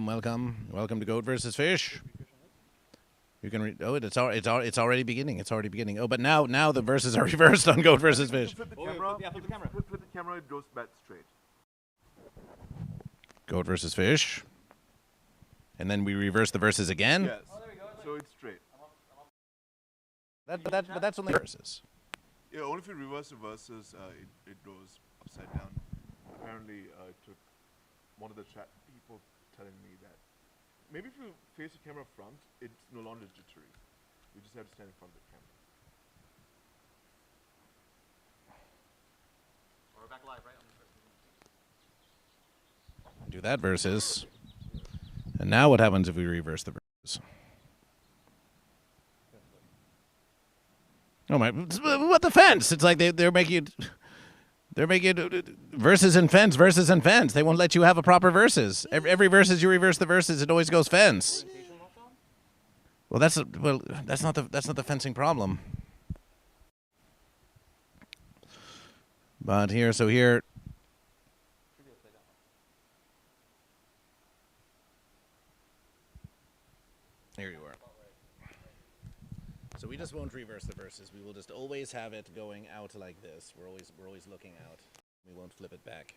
welcome to GoatVsFish. You can read. Oh, it's already beginning. It's already beginning. Oh, but now the verses are reversed on GoatVsFish. Flip the camera. Flip the camera. Flip the camera. It goes back straight. GoatVsFish. And then we reverse the verses again. Yes. Oh, there we go. So it's straight. But that's only verses. Yeah, only if you reverse the verses, it goes upside down. Apparently, it took one of the chat people telling me that maybe if you face the camera front, it's no longer jittery. You just have to stand in front of the camera. We're back live, right? Do that verses. And now what happens if we reverse the verses? Oh my! What the fence? It's like they're making verses and fence. They won't let you have a proper verses. Every verses you reverse the verses, it always goes fence. Well, that's not the fencing problem. But here. Here you are. So we just won't reverse the verses. We will just always have it going out like this. We're always looking out. We won't flip it back.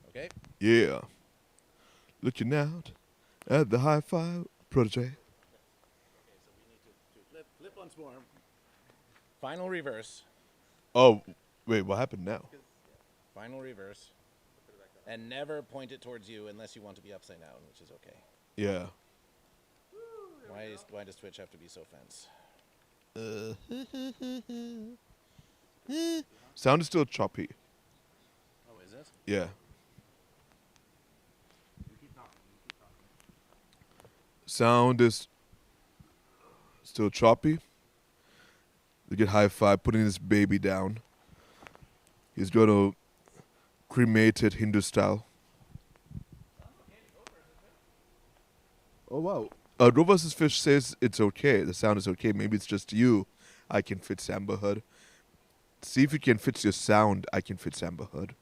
Okay? Yeah. Looking out at the HiFi-Protege. Okay, so we need to flip once more. Final reverse. Oh, wait, what happened now? Final reverse. And never point it towards you unless you want to be upside down, which is okay. Yeah. Why does Twitch have to be so fence? Sound is still choppy. Oh, is it? Yeah. Sound is still choppy. Look at HiFi putting this baby down. He's going to cremate it Hindu style. Oh, wow. GoatVsFish says it's okay. The sound is okay. Maybe it's just you. I can fit Samba Hood. See if you can fix your sound. I can fit Samba Hood.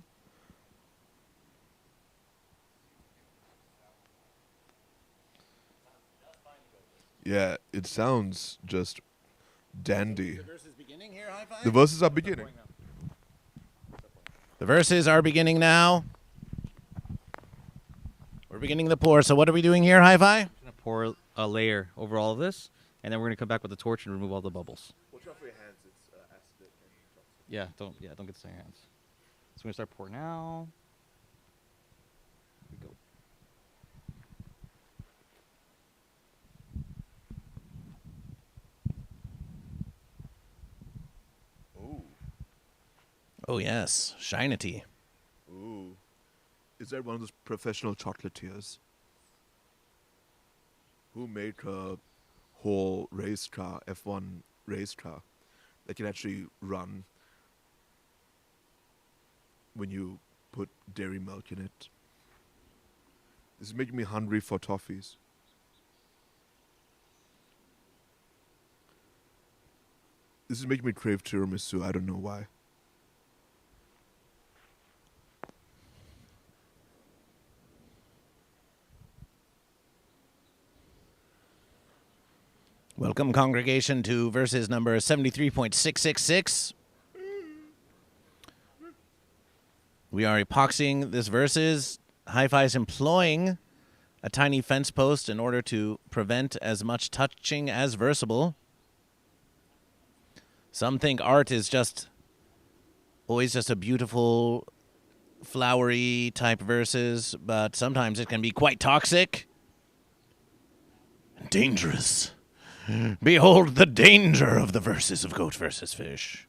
Yeah, it sounds just dandy. The verses beginning here, HiFi? The verses are beginning. The verses are beginning now. We're beginning the pour. So what are we doing here, HiFi? I'm going to pour a layer over all of this, and then we're going to come back with a torch and remove all the bubbles. Watch out for your hands. It's acid. Yeah, don't get this in your hands. So we're going to start pouring now. Here we go. Ooh. Oh, yes. Shinety. Ooh. Is that one of those professional chocolatiers who make a whole race car, F1 race car, that can actually run when you put dairy milk in it? This is making me hungry for toffees. This is making me crave tiramisu. I don't know why. Welcome, congregation, to verses number 73.666. We are epoxying this verses. HiFi is employing a tiny fence post in order to prevent as much touching as versable. Some think art is always just a beautiful, flowery type verses, but sometimes it can be quite toxic and dangerous. Behold the danger of the verses of GoatVsFish.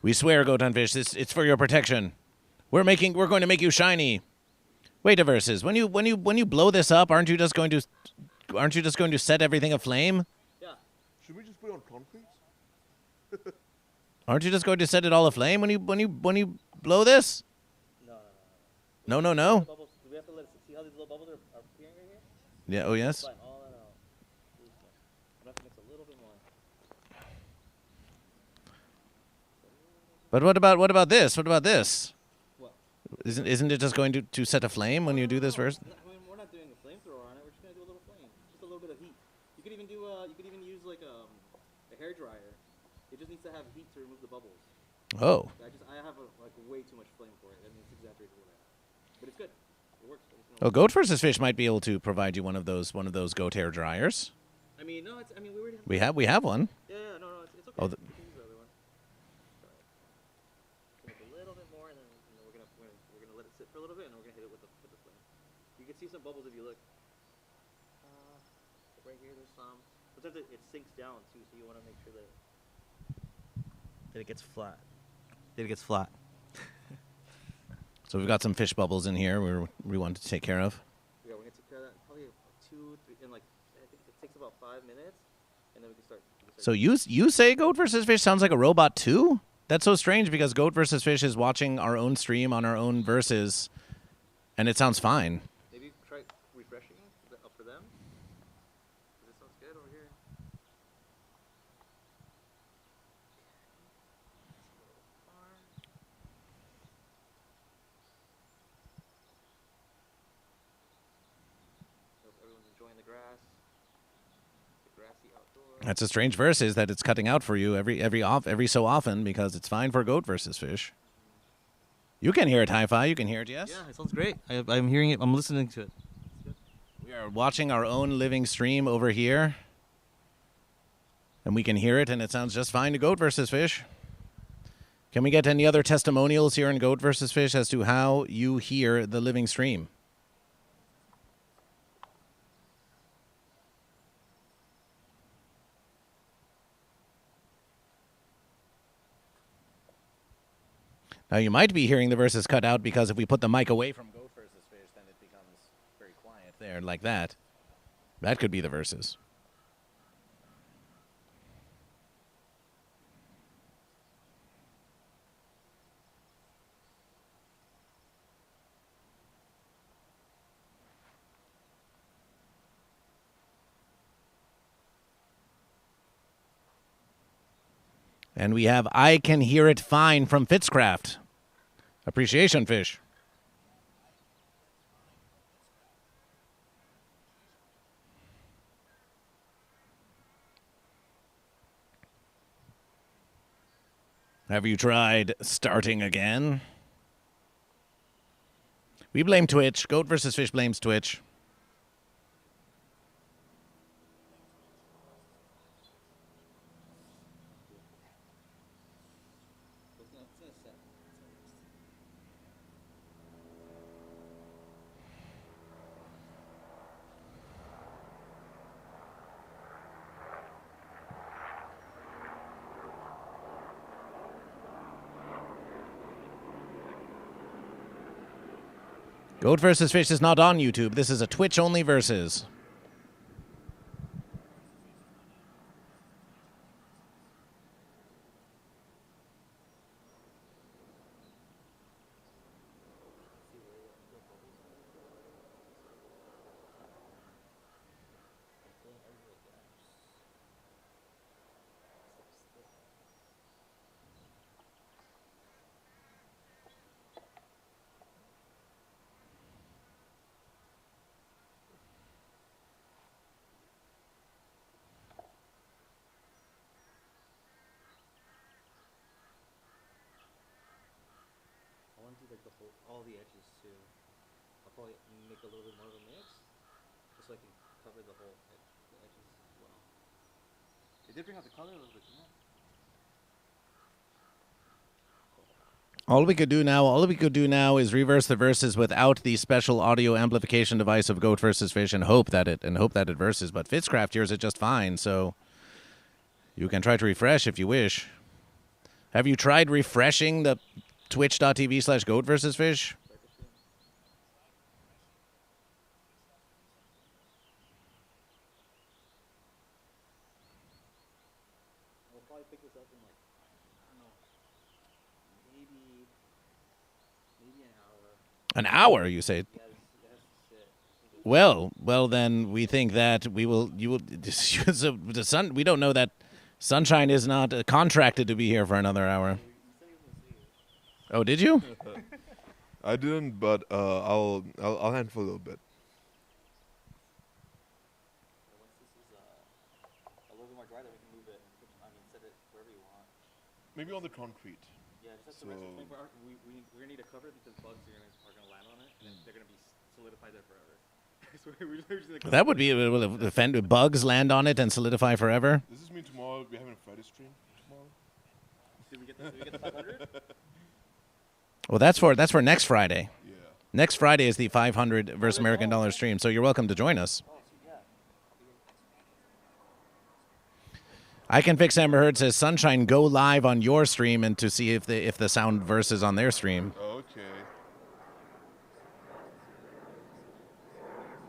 We swear, GoatVsFish, it's for your protection. We're going to make you shiny. Wait a verses. When you blow this up, aren't you just going to set everything aflame? Yeah. Should we just put it on concrete? Aren't you just going to set it all aflame when you blow this? No. Do we have to let it see how these little bubbles are appearing right here? Yeah. Oh yes. Fine. All in all. I'm going to mix a little bit more. But what about this? What about this? What? Isn't it just going to set aflame when you do this verse? I mean, we're not doing a flamethrower flamethrower on it. We're just gonna do a little flame, just a little bit of heat. You could even do you could even use like a hair dryer. It just needs to have heat to remove the bubbles. Oh. I have like way too much flame for it. I mean, it's exaggerated a little bit, but it's good. It works. Well, GoatVsFish might be able to provide you one of those goat hair dryers. I mean, no, we already have. We have one. Yeah, no, it's okay. Oh, You can use the other one. Make a little bit more, and then we're gonna let it sit for a little bit, and then we're gonna hit it with the flame. You can see some bubbles if you look. Right here, there's some. Sometimes it sinks down too, so you want to make sure that it gets flat. So we've got some fish bubbles in here we wanted to take care of. Yeah, we're gonna take care of that. Probably 2, 3, and like I think it takes about 5 minutes, and then we can start. So you say GoatVsFish sounds like a robot too? That's so strange because GoatVsFish is watching our own stream on our own verses, and it sounds fine. Maybe try refreshing up for them. This sounds good over here. Hope everyone's enjoying the grass. The grassy outdoors. That's a strange verse is that it's cutting out for you every so often because it's fine for GoatVsFish. You can hear it, HiFi. You can hear it, yes? Yeah, it sounds great. I'm hearing it. I'm listening to it. We are watching our own living stream over here. And we can hear it, and it sounds just fine to GoatVsFish. Can we get any other testimonials here in GoatVsFish as to how you hear the living stream? Now, you might be hearing the verses cut out because if we put the mic away from GoatVsFish, then it becomes very quiet there, like that. That could be the verses. And we have I Can Hear It Fine from Fitzcraft. Appreciation fish. Have you tried starting again? We blame Twitch. GoatVsFish blames Twitch. GoatVsFish is not on YouTube. This is a Twitch-only versus. All the edges too. I'll probably make a little bit more of a mix, just so I can cover the whole the edges as well. It did bring out the color a little bit, didn't it? All we could do now is reverse the verses without the special audio amplification device of GoatVsFish and hope that it verses. But Fitzcraft hears it just fine, so you can try to refresh if you wish. Have you tried refreshing the twitch.tv/GoatVsFish? We'll probably pick this up in like, I don't know, maybe an hour. An hour, you say? Yeah, it has to sit. Well, then we think that you will. So the sun. We don't know that Sunshine is not contracted to be here for another hour. Oh, did you? I didn't, but I'll handle a little bit. more dry, then we can move it. I mean, set it wherever you want. Maybe on the concrete. Yeah, just have to rest it. We're gonna need a cover because bugs are gonna land on it, and they're gonna be solidified there forever. So we're just gonna That would be bugs land on it and solidify forever. Does this mean tomorrow we're having a Friday stream tomorrow? Did we get the 500? Well, that's for next Friday. Yeah. Next Friday is the 500 versus American Dollar stream, so you're welcome to join us. Oh, yeah. I Can Fix Amber Heard says, Sunshine, go live on your stream and to see if the sound verses on their stream. Okay.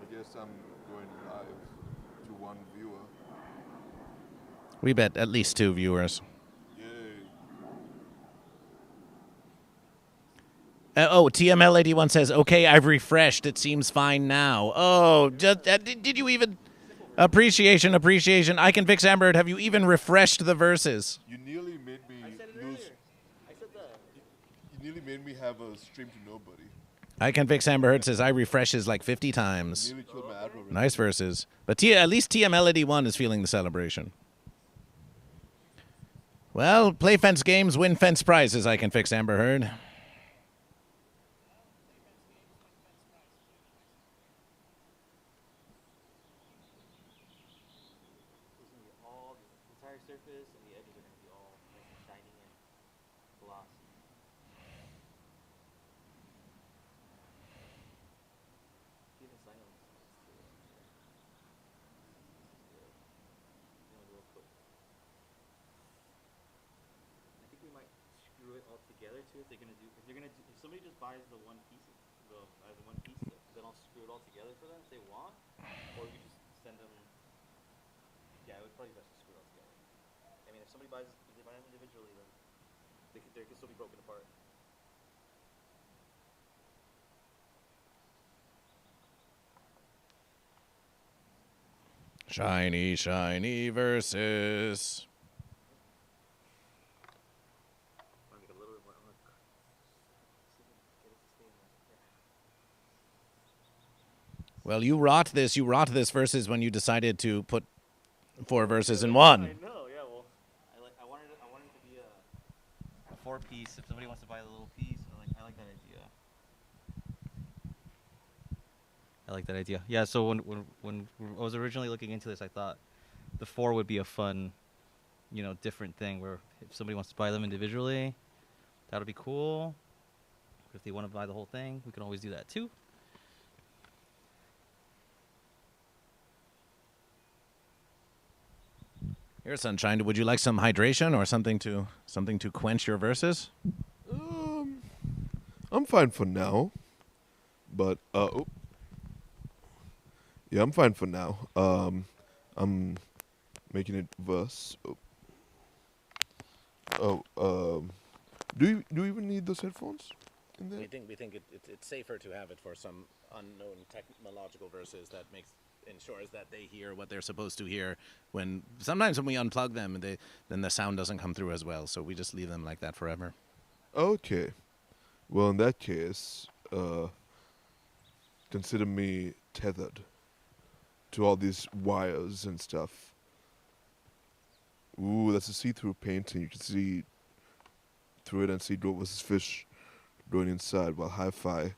I guess I'm going live to one viewer. We bet at least 2 viewers. Yay. TML81 says, okay, I've refreshed. It seems fine now. Oh, just did you even... Appreciation. I Can Fix Amber Heard. Have you even refreshed the verses? You nearly made me I said it lose. earlier. I said that. You nearly made me have a stream to nobody. I Can Fix Amber Heard says, I refreshes like 50 times. You nearly killed my ad already. Nice verses. But at least TML81 is feeling the celebration. Well, play fence games, win fence prizes, I Can Fix Amber Heard. The entire surface and the edges are going to be all nice and shiny and glossy. Even sign on this too. Good. Real quick. I think we might screw it all together too. If somebody just buys the one piece, then I'll screw it all together for them if they want, or you just send them. Yeah, it would probably be best to screw it all together. I mean, if they buy them individually, then they can still be broken apart. Shiny verses. I'm gonna make it a little bit more. I'm gonna get it to stay in there. Well, you wrought this verses when you decided to put 4 verses in one. I know, yeah. Well, I wanted it to be a 4-piece. If somebody wants to buy a little piece, I like that idea. I like that idea. Yeah. So when I was originally looking into this, I thought the 4 would be a fun, different thing. Where if somebody wants to buy them individually, that would be cool. If they want to buy the whole thing, we can always do that too. Here, Sunshine, would you like some hydration or something to quench your verses? I'm fine for now. But yeah, I'm fine for now. I'm making it verse. Do you even need those headphones in there? We think it's safer to have it for some unknown technological verses that ensures that they hear what they're supposed to hear. Sometimes when we unplug them, then the sound doesn't come through as well. So we just leave them like that forever. Okay. Well, in that case, consider me tethered to all these wires and stuff. Ooh, that's a see-through painting. You can see through it and see GoatVsFish going inside while HiFi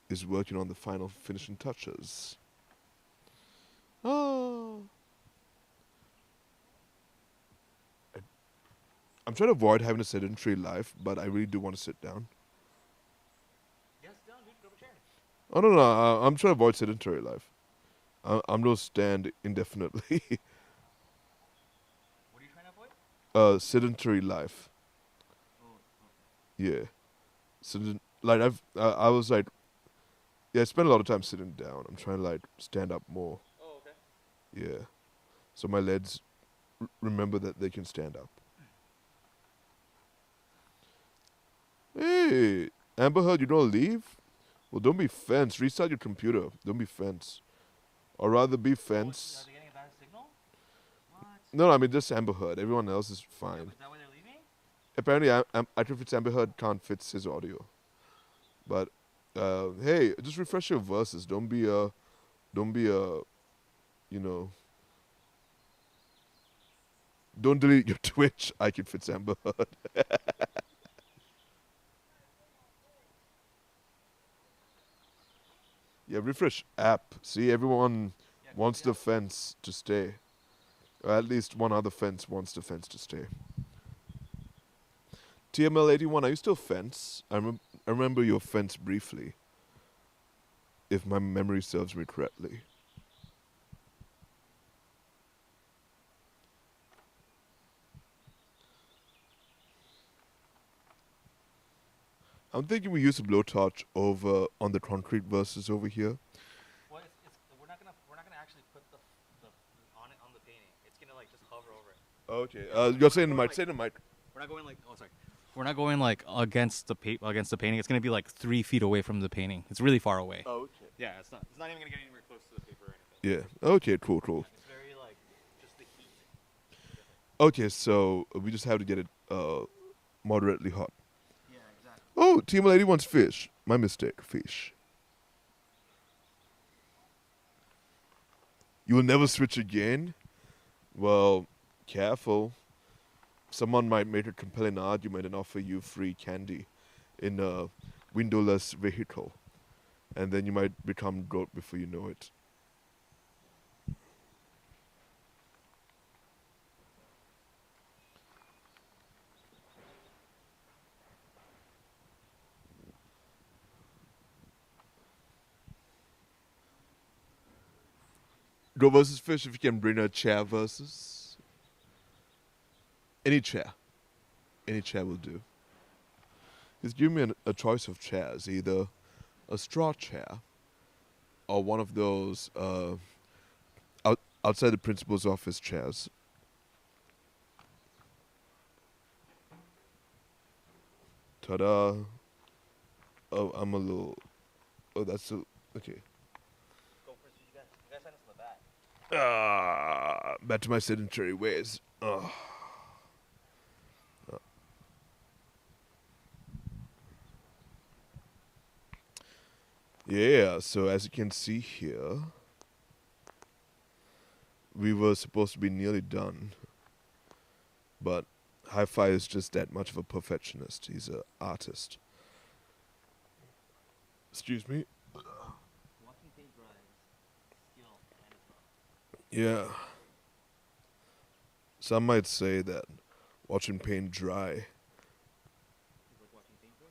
is working on the final finishing touches. Oh. I'm trying to avoid having a sedentary life, but I really do want to sit down. Yes, down, dude. Grab a chair. Oh, no. I'm trying to avoid sedentary life. I'm going to stand indefinitely. What are you trying to avoid? Sedentary life. Oh. Yeah. I was like, yeah, I spent a lot of time sitting down. I'm trying to stand up more. Oh, okay. Yeah. So my legs remember that they can stand up. Hey, Amber Heard, you don't leave? Well, don't be fence. Restart your computer. Don't be fence. Or rather be fence. Are they getting a bad signal? What? No, I mean just Amber Heard. Everyone else is Is fine. that why they're leaving? Apparently, I think it's Amber Heard can't fix his audio. But hey, just refresh your verses. Don't be a, Don't delete your Twitch. I can fit Amber Heard. Yeah, refresh app. See, everyone wants the fence to stay. Or at least one other fence wants the fence to stay. TML81, are you still fence? I remember your fence briefly. If my memory serves me correctly. I'm thinking we use a blowtorch over on the concrete verses over here. Well, we're not gonna actually put the on it on the painting. It's gonna like just hover over it. Okay. You're saying the mic. Say the mic. We're not going like we're not going like against the painting. It's gonna be like 3 feet away from the painting. It's really far away. Oh, okay. Yeah, it's not even gonna get anywhere close to the paper or anything. Yeah. Okay. Cool. It's very like just the heat. Okay. So we just have to get it moderately hot. Yeah, exactly. Oh, TML81's fish. My mistake. Fish. You will never switch again? Well, careful. Someone might make a compelling argument and offer you free candy in a windowless vehicle. And then you might become goat before you know it. GoatVsFish, if you can bring a chair versus. Any chair. Any chair will do. Just give me a choice of chairs. Either a straw chair or one of those outside the principal's office chairs. Ta-da. Oh, I'm a little... Oh, that's a... Okay. Go first. You guys sign us in the back. Back to my sedentary ways. Yeah, so as you can see here, we were supposed to be nearly done. But HiFi is just that much of a perfectionist. He's an artist. Excuse me. Watching paint dry is skill and it's not. Yeah. Some might say that watching paint dry It's like watching paint dry.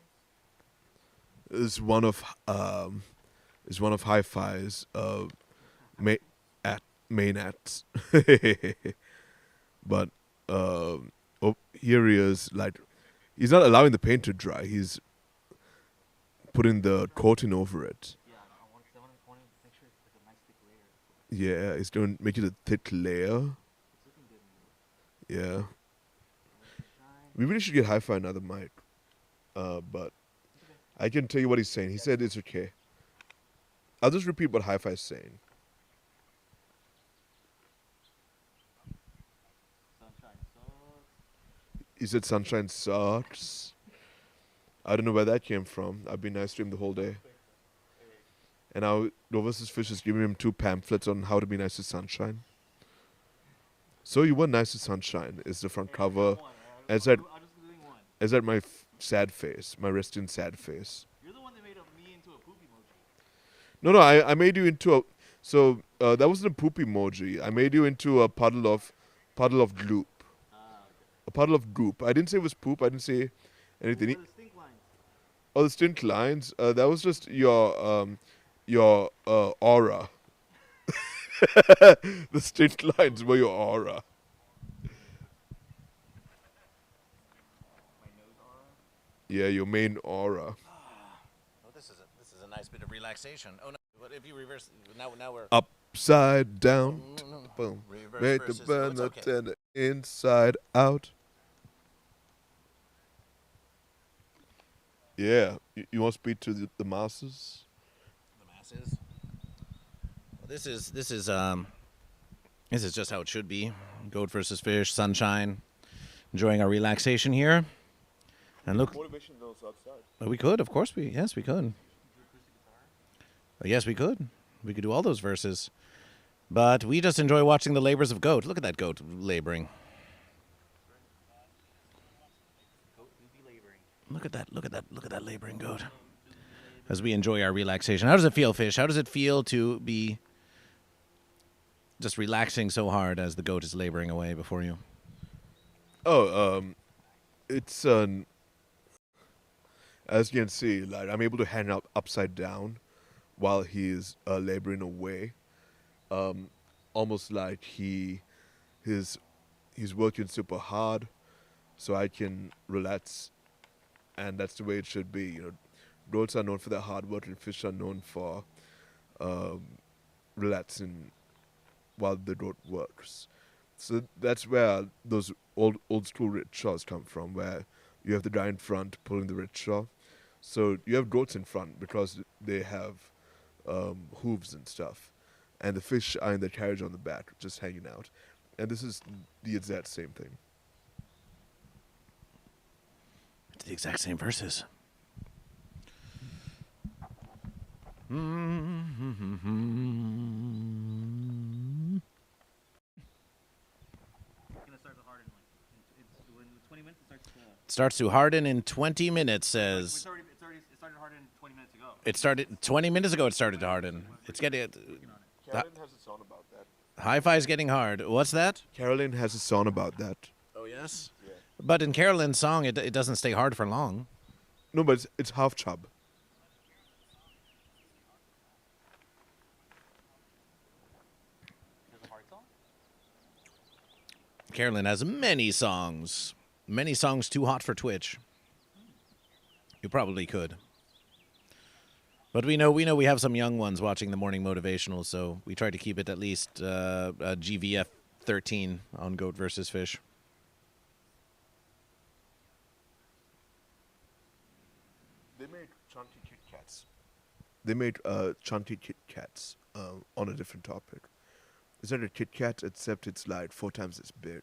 is one of HiFi's main acts. But here he is, like, he's not allowing the paint to dry. He's putting the coating over it. Yeah, I want to make sure it's like a nice thick layer. Yeah, he's going to make it a thick layer. It's looking good. Yeah. We really should get HiFi another mic. But I can tell you what he's saying. He said it's okay. I'll just repeat what HiFi is saying. Sunshine sucks. He said Sanshine sucks. I don't know where that came from. I've been nice to him the whole day. And now GoatVsFish is giving him 2 pamphlets on how to be nice to Sunshine. So you were nice to Sunshine is the front cover. I'm Is that just doing one. is that my sad face, my resting sad face? You're the one that made me into a poop emoji. No, I made you into a. So that wasn't a poop emoji. I made you into a puddle of gloop, Ah, okay. a puddle of goop. I didn't say it was poop. I didn't say anything. What are the stink lines? Oh, the stint lines. That was just your aura. The stint lines were your aura. My nose aura. Yeah, your main aura. Oh, this is a nice bit of relaxation. Oh no! But if you reverse, now we're Upside down. No. Boom. Reverse Make the versus- burn it's the okay. tender inside out. Yeah, you want to speak to the masses? The masses. Well, this is just how it should be. GoatVsFish, sunshine, enjoying our relaxation here. And look, Motivation knows outside. we could, of course, we could. Yes, we could. We could do all those verses. But we just enjoy watching the labors of goat. Look at that goat laboring. Look at that. Look at that. Look at that laboring goat. As we enjoy our relaxation. How does it feel, Fish? How does it feel to be just relaxing so hard as the goat is laboring away before you? Oh, it's as you can see, like I'm able to hang up upside down while he's laboring away, almost like he's working super hard, so I can relax, and that's the way it should be. You know, goats are known for their hard work, and fish are known for relaxing while the goat works. So that's where those old school rickshaws come from, where you have the guy in front pulling the rickshaw. So you have goats in front because they have hooves and stuff, and the fish are in the carriage on the back, just hanging out. And this is the exact same thing. It's the exact same verses. Starts to harden in 20 minutes, says. It started hardening 20 minutes ago. It started 20 minutes ago. It started to harden. It's getting. Carolyn has a song about that. Hi-fi is getting hard. What's that? Carolyn has a song about that. Oh yes. Yeah. But in Carolyn's song, it doesn't stay hard for long. No, but it's half chub. There's a hard song? Carolyn has many songs. Many songs too hot for Twitch. You probably could. But we know we have some young ones watching the Morning Motivational, so we try to keep it at least GVF 13 on GoatVsFish. They made chunky Kit Kats. They made chunky Kit Kats on a different topic. It's not a Kit Kat, except it's like 4 times as big.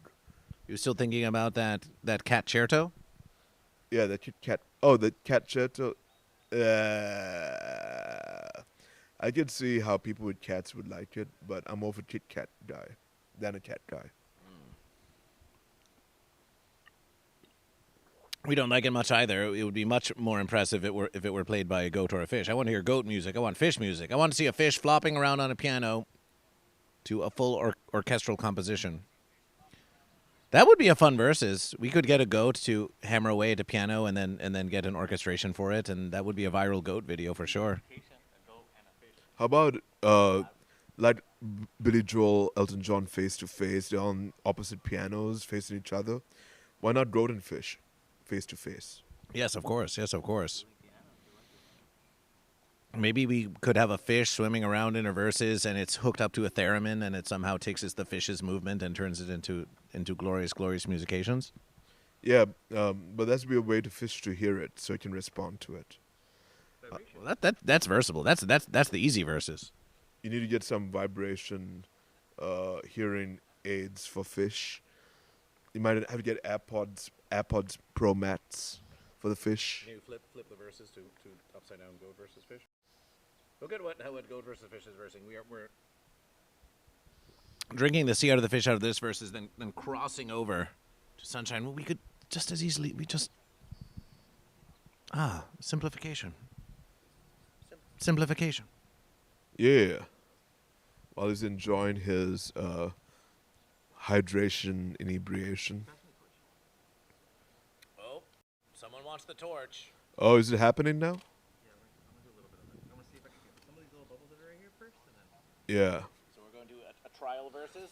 You're still thinking about that cat Certo? Yeah, the Kit Kat. Oh, the cat Certo. I could see how people with cats would like it, but I'm more of a Kit Kat guy than a cat guy. We don't like it much either. It would be much more impressive if it were played by a goat or a fish. I want to hear goat music. I want fish music. I want to see a fish flopping around on a piano to a full orchestral composition. That would be a fun versus. We could get a goat to hammer away at a piano and then get an orchestration for it, and that would be a viral goat video for sure. How about like Billy Joel, Elton John face to face? They're on opposite pianos facing each other. Why not goat and fish face to face? Yes, of course. Yes, of course. Maybe we could have a fish swimming around in a verses, and it's hooked up to a theremin, and it somehow takes the fish's movement and turns it into glorious, glorious musications. Yeah, but that's be a way to fish to hear it, so it can respond to it. Well, that's versatile. That's the easy verses. You need to get some vibration hearing aids for fish. You might have to get AirPods Pro Max for the fish. Can you flip the verses to upside down GoatVsFish? Look at what GoatVsFish is versing. We're drinking the sea out of the fish out of this versus then crossing over to Sanshine. Well, we could just as easily simplification. Simplification. Yeah. While he's enjoying his hydration inebriation. Oh, someone wants the torch. Oh, is it happening now? Yeah, I'm gonna do a little bit of it. I'm gonna see if I can get some of these little bubbles that are right here first, and then. Yeah. So we're going to do a trial versus.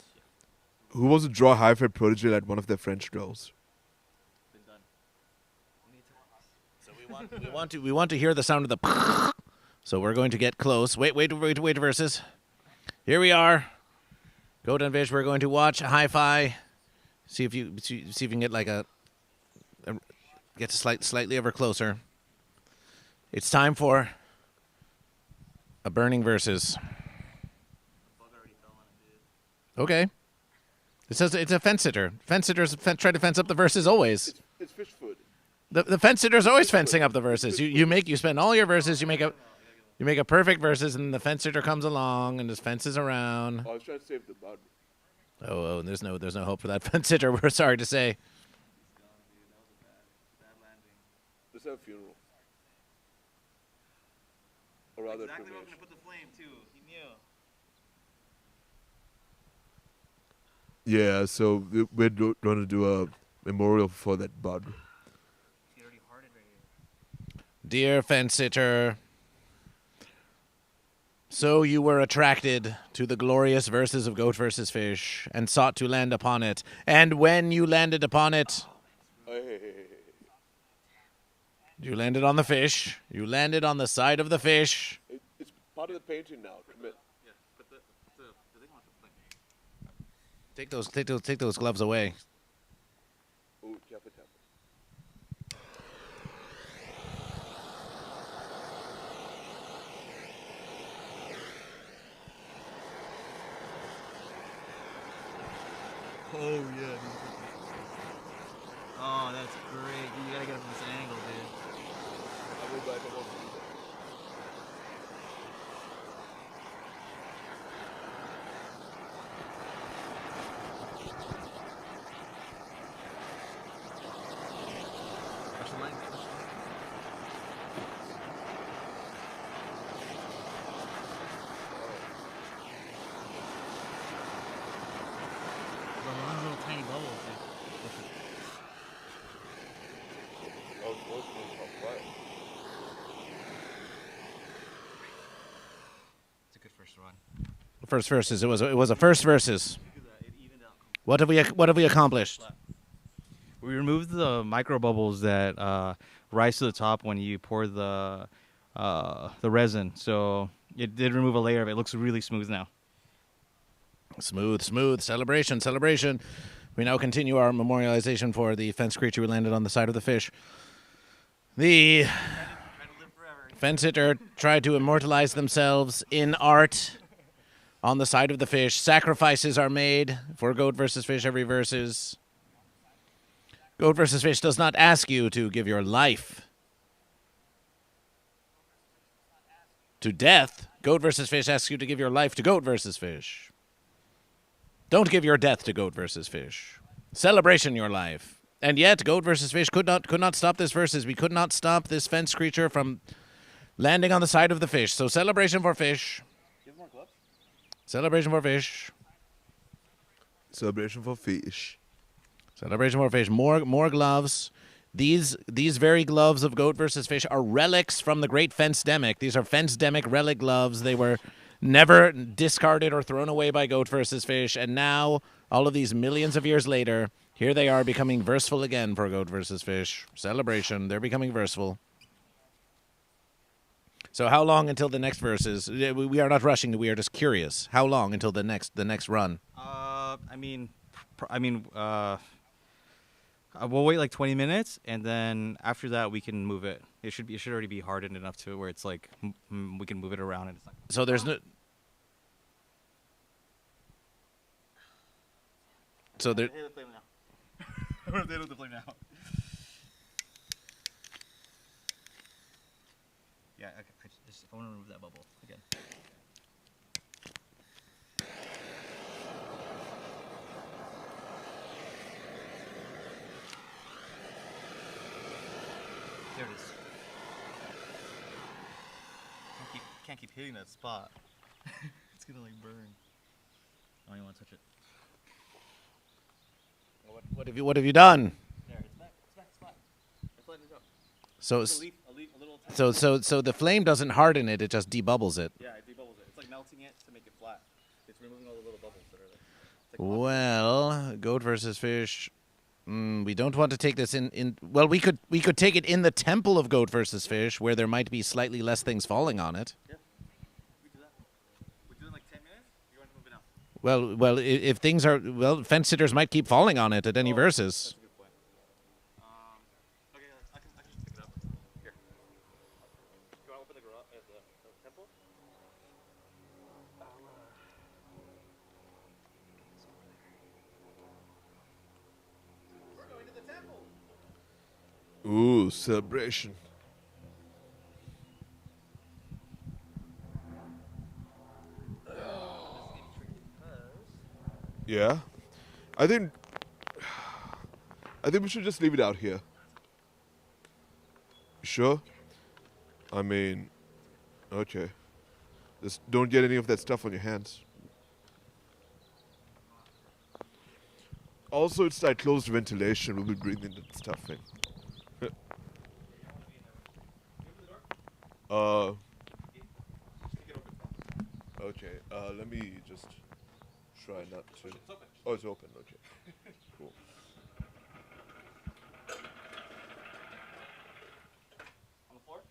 Who was to draw HiFi-Protege's like one of their French girls? Been done. So we want to hear the sound of the. So we're going to get close. Wait versus. Here we are. Goat and Fish. We're going to watch HiFi. See if you can get like get slightly ever closer. It's time for a burning versus. Okay. It says it's a fence sitter. Fence sitters try to fence up the verses always. It's fish food. The fence sitter's always fencing up the verses. You spend all your verses. You make a perfect verses, and the fence sitter comes along and just fences around. Oh, I was trying to save the bud. Oh, there's no hope for that fence sitter. We're sorry to say. The have a funeral. Or rather, Exactly where I'm cremation. gonna put the flame too. He knew. Yeah, so we're going to do a memorial for that bud. He already hearted right here. Dear fence sitter, so you were attracted to the glorious verses of GoatVsFish and sought to land upon it. And when you landed upon it, you landed on the fish. You landed on the side of the fish. It's part of the painting now. Commit. Yeah, but the thing on the flame. Take those gloves away. Oh, careful, careful. Oh yeah. Oh, that's great. You gotta get it from this angle, dude. I will back up. Push the line. Little tiny bubbles, dude. It's a good first run. First verses. It was a first verses. Look at that. It evened out. What have we accomplished? We removed the micro bubbles that rise to the top when you pour the resin. So it did remove a layer of it. It looks really smooth now. Smooth. Celebration. We now continue our memorialization for the fence creature who landed on the side of the fish. The fence sitter tried to immortalize themselves in art on the side of the fish. Sacrifices are made for GoatVsFish every verses. GoatVsFish does not ask you to give your life to death. GoatVsFish asks you to give your life to GoatVsFish. Don't give your death to GoatVsFish. Celebration your life. And yet, GoatVsFish could not stop this verses. We could not stop this fence creature from landing on the side of the fish. So celebration for fish. Do you have more gloves? Celebration for fish. Celebration for fish. Celebration for fish. More gloves. These very gloves of GoatVsFish are relics from the great fence-demic. These are fence-demic relic gloves. They were never discarded or thrown away by GoatVsFish, and now, all of these millions of years later, here they are becoming verseful again for GoatVsFish. Celebration. They're becoming verseful. So how long until the next verses? We are not rushing. We are just curious. How long until the next run? We'll wait like 20 minutes, and then after that we can move it. It should already be hardened enough to where it's like we can move it around and it's not. So there's no. So there. Hit the flame now. I'm gonna hit the flame now. Yeah, okay. I want to remove that bubble again. There it is. Can't keep hitting that spot. It's gonna like burn. I don't even want to touch it. What have you done? There, it's back. It's flat. It's letting it go. So A little. so the flame doesn't harden it; it just debubbles it. Yeah, it debubbles it. It's like melting it to make it flat. It's removing all the little bubbles that are there. Well, GoatVsFish. We don't want to take this in. Well, we could take it in the Temple of GoatVsFish, where there might be slightly less things falling on it. Yeah, we do that. We do it in like 10 minutes. You want to move it now? Well, if things are fence sitters might keep falling on it at any verses. That's a good point. Okay, I can just pick it up. Here. You want to open the garage at the temple? We're going to the temple. Ooh, celebration. Yeah, I think we should just leave it out here. Sure? I mean, okay. Just don't get any of that stuff on your hands. Also, it's like closed ventilation. We'll be breathing that stuff in. uh, okay. Let me just try not to. Oh, it's open. Okay. Cool. On the floor?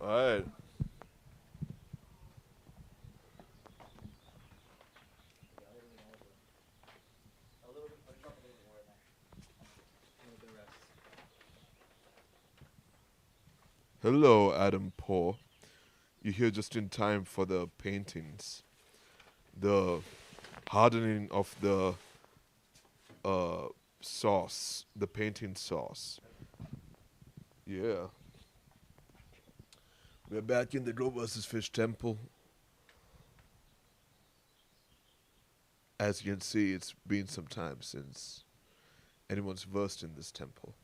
All right. A little bit, but drop a little bit more in there. A little bit of rest. Hello, Adam Poe. You're here just in time for the paintings. The hardening of the sauce, the painting sauce. Yeah. We're back in the GoatVsFish temple. As you can see, it's been some time since anyone's versed in this temple.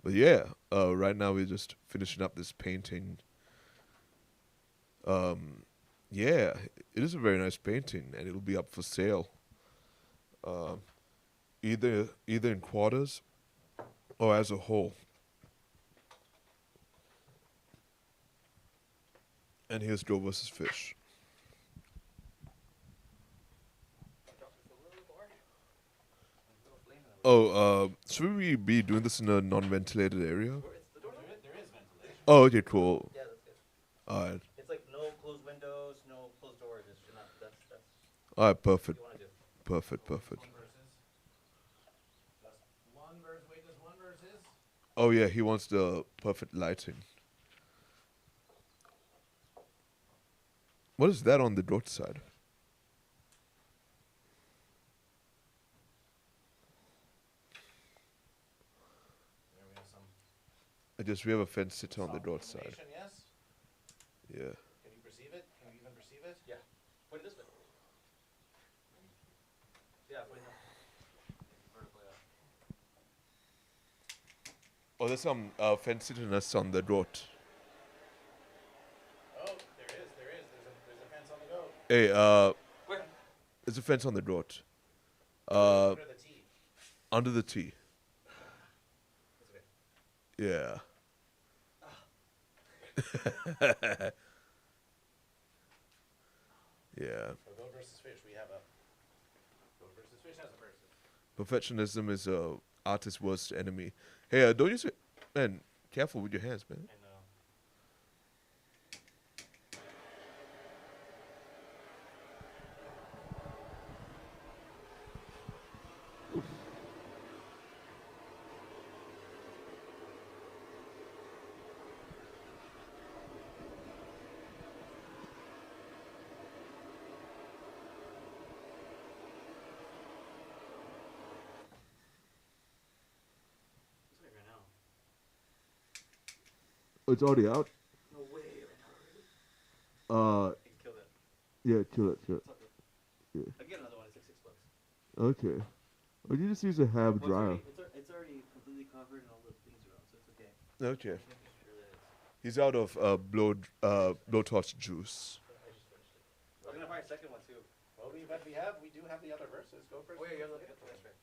But yeah, right now we're just finishing up this painting. Yeah, it is a very nice painting, and it'll be up for sale. Either in quarters or as a whole. And here's GoatVsFish. Oh, should we be doing this in a non-ventilated area? The door there is ventilation. Oh, okay, cool. Yeah, that's good. Alright. It's like no closed windows, no closed doors. It's not, that's Alright, perfect. what you want to do. Perfect, perfect. One verse. Wait, just one verse is? Oh yeah, he wants the perfect lighting. What is that on the roadside? There we have some. I guess we have a fence sitter on the roadside. Illumination, yes? Yeah. Can you perceive it? Can you even perceive it? Yeah. Point it this way. Yeah, point it vertically up. Oh, there's some fence sitterness on the road. Oh, there is. There's a fence on the goat. Hey, Where? there's a fence on the road. Under the T. Under the T. That's okay. Yeah. Yeah. So goat versus fish, we have a goat versus fish has a versus. Perfectionism is a artist's worst enemy. Hey, don't use it. Man, careful with your hands, man. I know. It's like right now. Oh, it's already out? No way, right now. Uh, You can kill that. yeah, kill it. It's all good. Yeah. I can get another one. It's like $6. Okay. Or you just use a hair Well, dryer. it's already completely covered and all the things around, so it's okay. Okay. Just making sure that it's. He's out of blowtorch juice. I just finished it. I was gonna buy a second one too. Well, we do have the other verses. Go first. Oh yeah, you have to look at the list, right?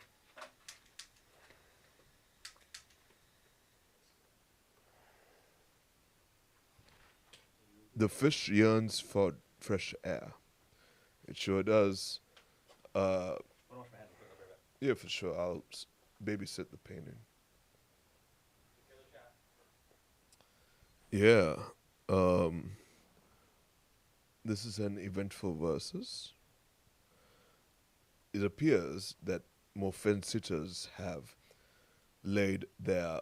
The fish yearns for fresh air. It sure does. I'm gonna wash my hands real quick. I'll be right back. Yeah, for sure. I'll babysit the painting. Yeah. This is an eventful versus. It appears that more fence sitters have laid their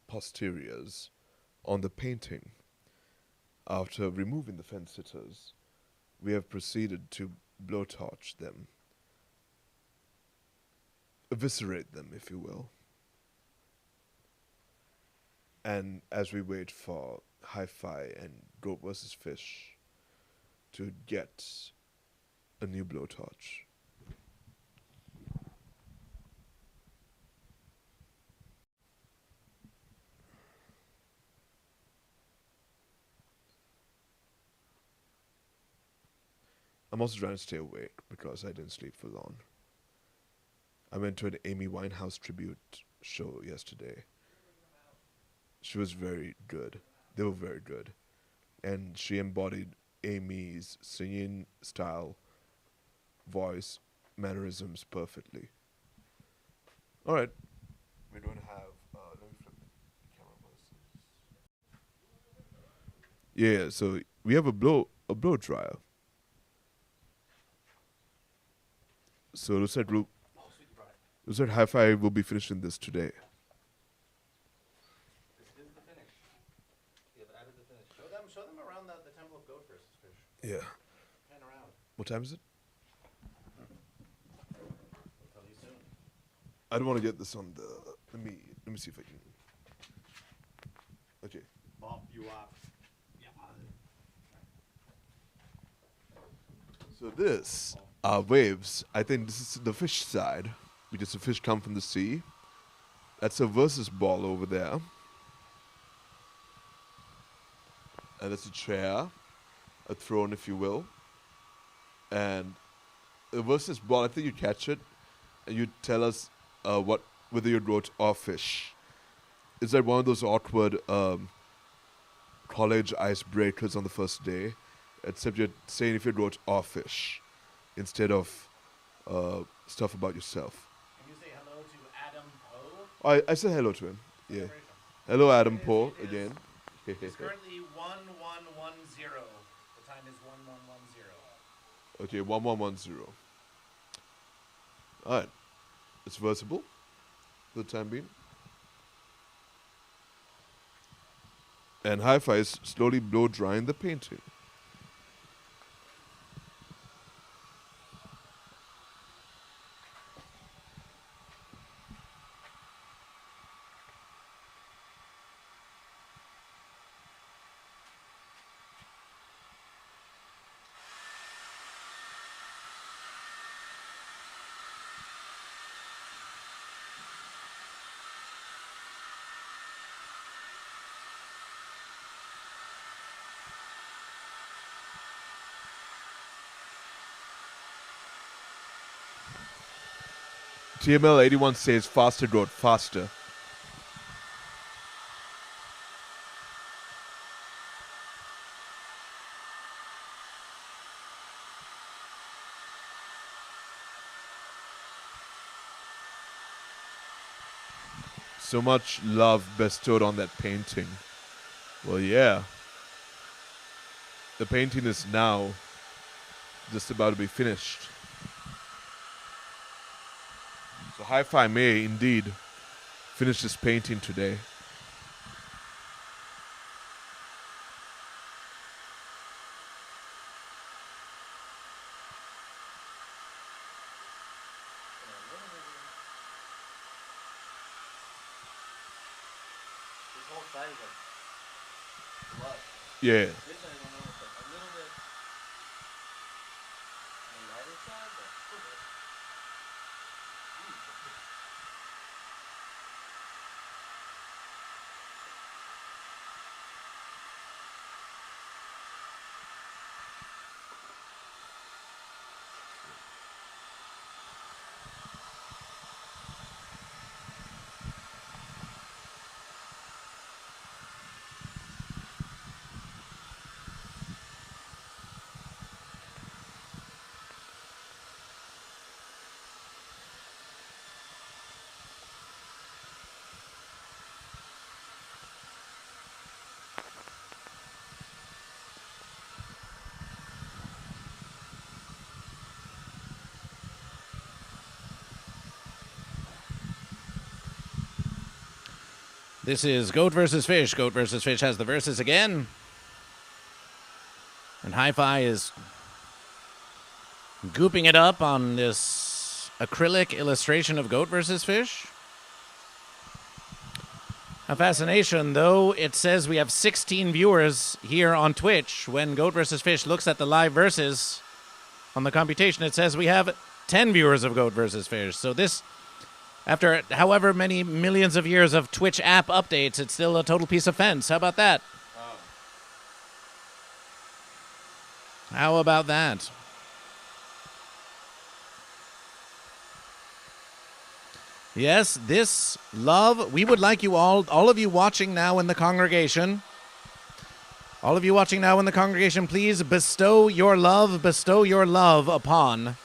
posteriors on the painting. After removing the fence sitters, we have proceeded to blowtorch them. Eviscerate them, if you will. And as we wait for HiFi and GoatVsFish to get a new blowtorch. I'm also trying to stay awake because I didn't sleep for long. I went to an Amy Winehouse tribute show yesterday. She was very good. They were very good. And she embodied Amy's singing style, voice, mannerisms perfectly. All right. We're going to have, let me flip the camera versus. Yeah, so we have a blow dryer. So looks like HiFi will be finishing this today. This is the finish. You have added the finish. Show them around the Temple of GoatVsFish. Yeah. Pan around. What time is it? We'll tell you soon. I don't want to get this on the. Let me see if I can. Okay. Bump you up. Yeah. So this are waves. I think this is the fish side, because the fish come from the sea. That's a versus ball over there. And that's a chair, a throne, if you will. And the versus ball, I think you catch it, and you tell us whether you wrote or fish. Is that one of those awkward college icebreakers on the first day? Except you're saying if you wrote or fish instead of stuff about yourself. Can you say hello to Adam Poe? I said hello to him. Yeah. Hello, Adam Poe, again. It's currently 1110. The time is 1110. Okay, 1110. All right. It's versible for the time being. And HiFi is slowly blow drying the painting. TML81 says faster wrote faster. So much love bestowed on that painting. Well, yeah. The painting is now just about to be finished. So HiFi may indeed finish this painting today. This whole side is like blood. Yeah. This one I don't know, it's like a little bit on the lighter side, but still good. This is Goat vs. Fish. Goat vs. Fish has the verses again. And HiFi is gooping it up on this acrylic illustration of Goat vs. Fish. A fascination, though it says we have 16 viewers here on Twitch. When Goat vs. Fish looks at the live verses on the computation, it says we have 10 viewers of Goat vs. Fish. So this, after however many millions of years of Twitch app updates, it's still a total piece of fence. How about that? How about that? Yes, this love, we would like you all of you watching now in the congregation, please bestow your love upon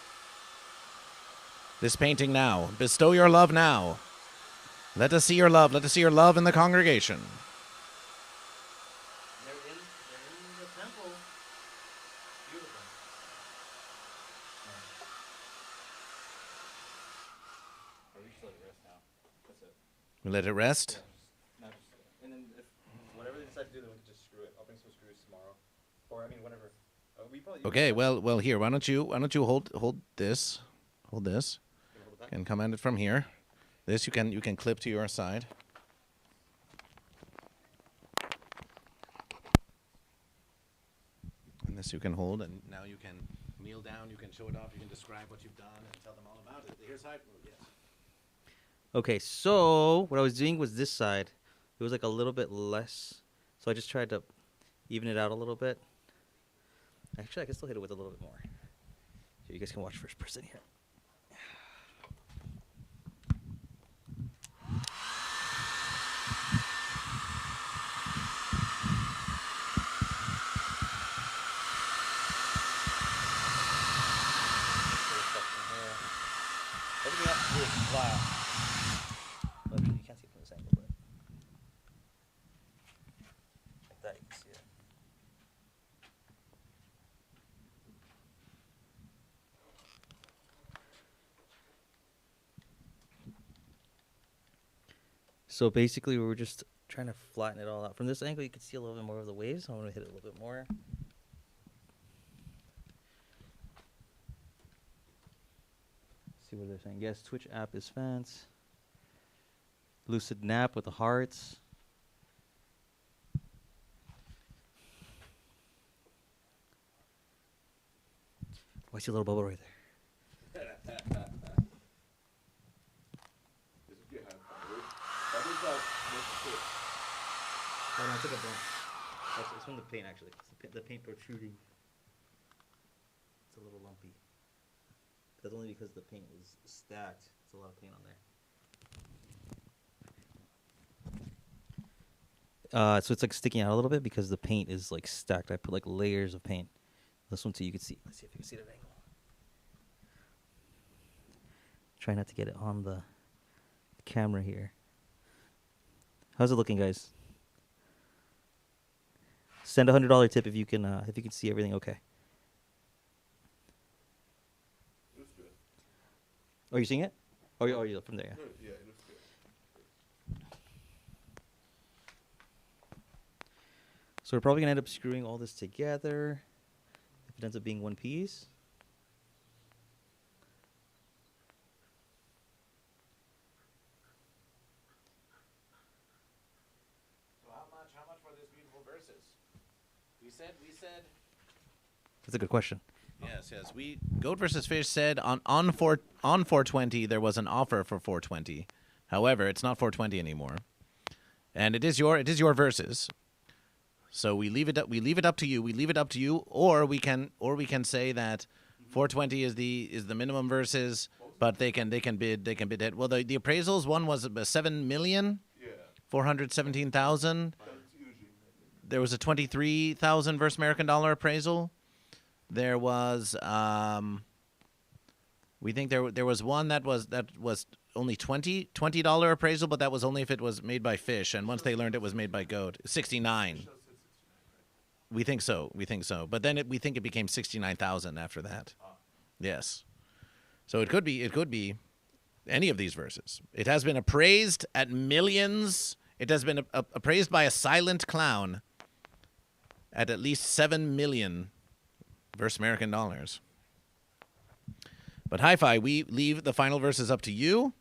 this painting now. Bestow your love now. Let us see your love. Let us see your love in the congregation. They're in the temple. Beautiful. Or we should let it rest now. That's it. We let it rest. Yeah, and then if whatever they decide to do, then we can just screw it. I'll bring some screws tomorrow, or I mean whatever. We probably Okay, well here, why don't you hold this. Hold this. And come at it from here. This you can clip to your side. And this you can hold, and now you can kneel down, you can show it off, you can describe what you've done and tell them all about it. Here's how yes. Okay, so what I was doing was this side. It was like a little bit less. So I just tried to even it out a little bit. Actually, I can still hit it with a little bit more. So you guys can watch first person here. Everything else is flat. Actually, you can't see it from this angle, but like that, you can see it. So basically, we were just trying to flatten it all out. From this angle, you can see a little bit more of the waves. I'm going to hit it a little bit more. See what they're saying. Yes, Twitch app is fans. Lucid nap with the hearts. Oh, I see a little bubble right there. Oh, no, I took a bump. It's from the paint, actually. It's the paint protruding. It's a little lumpy. That's only because the paint is stacked. It's a lot of paint on there. So it's like sticking out a little bit because the paint is like stacked. I put like layers of paint. This one too, you can see. Let's see if you can see that angle. Try not to get it on the camera here. How's it looking, guys? Send $100 tip if you can see everything okay. Oh, you seeing it? Oh, you're from there. Yeah. Yeah, it looks good. So we're probably gonna end up screwing all this together. If it ends up being one piece. So how much for this beautiful verses? We said. That's a good question. Yes. GoatVsFish said on 420 there was an offer for 420. However, it's not 420 anymore, and it is your verses. So we leave it up to you. We leave it up to you, or we can say that 420 is the minimum verses, but they can bid it. Well, the appraisals one was 7 million. Yeah. 417,000. That's usually. There was a 23,000 versus American dollar appraisal. There was we think there was one that was only $20 appraisal, but that was only if it was made by fish, and once they learned it was made by goat, 69. We think so. But then we think it became 69,000 after that. Yes. So it could be any of these verses. It has been appraised at millions. It has been appraised by a silent clown at least 7 million versus American dollars. But HiFi, we leave the final verses up to you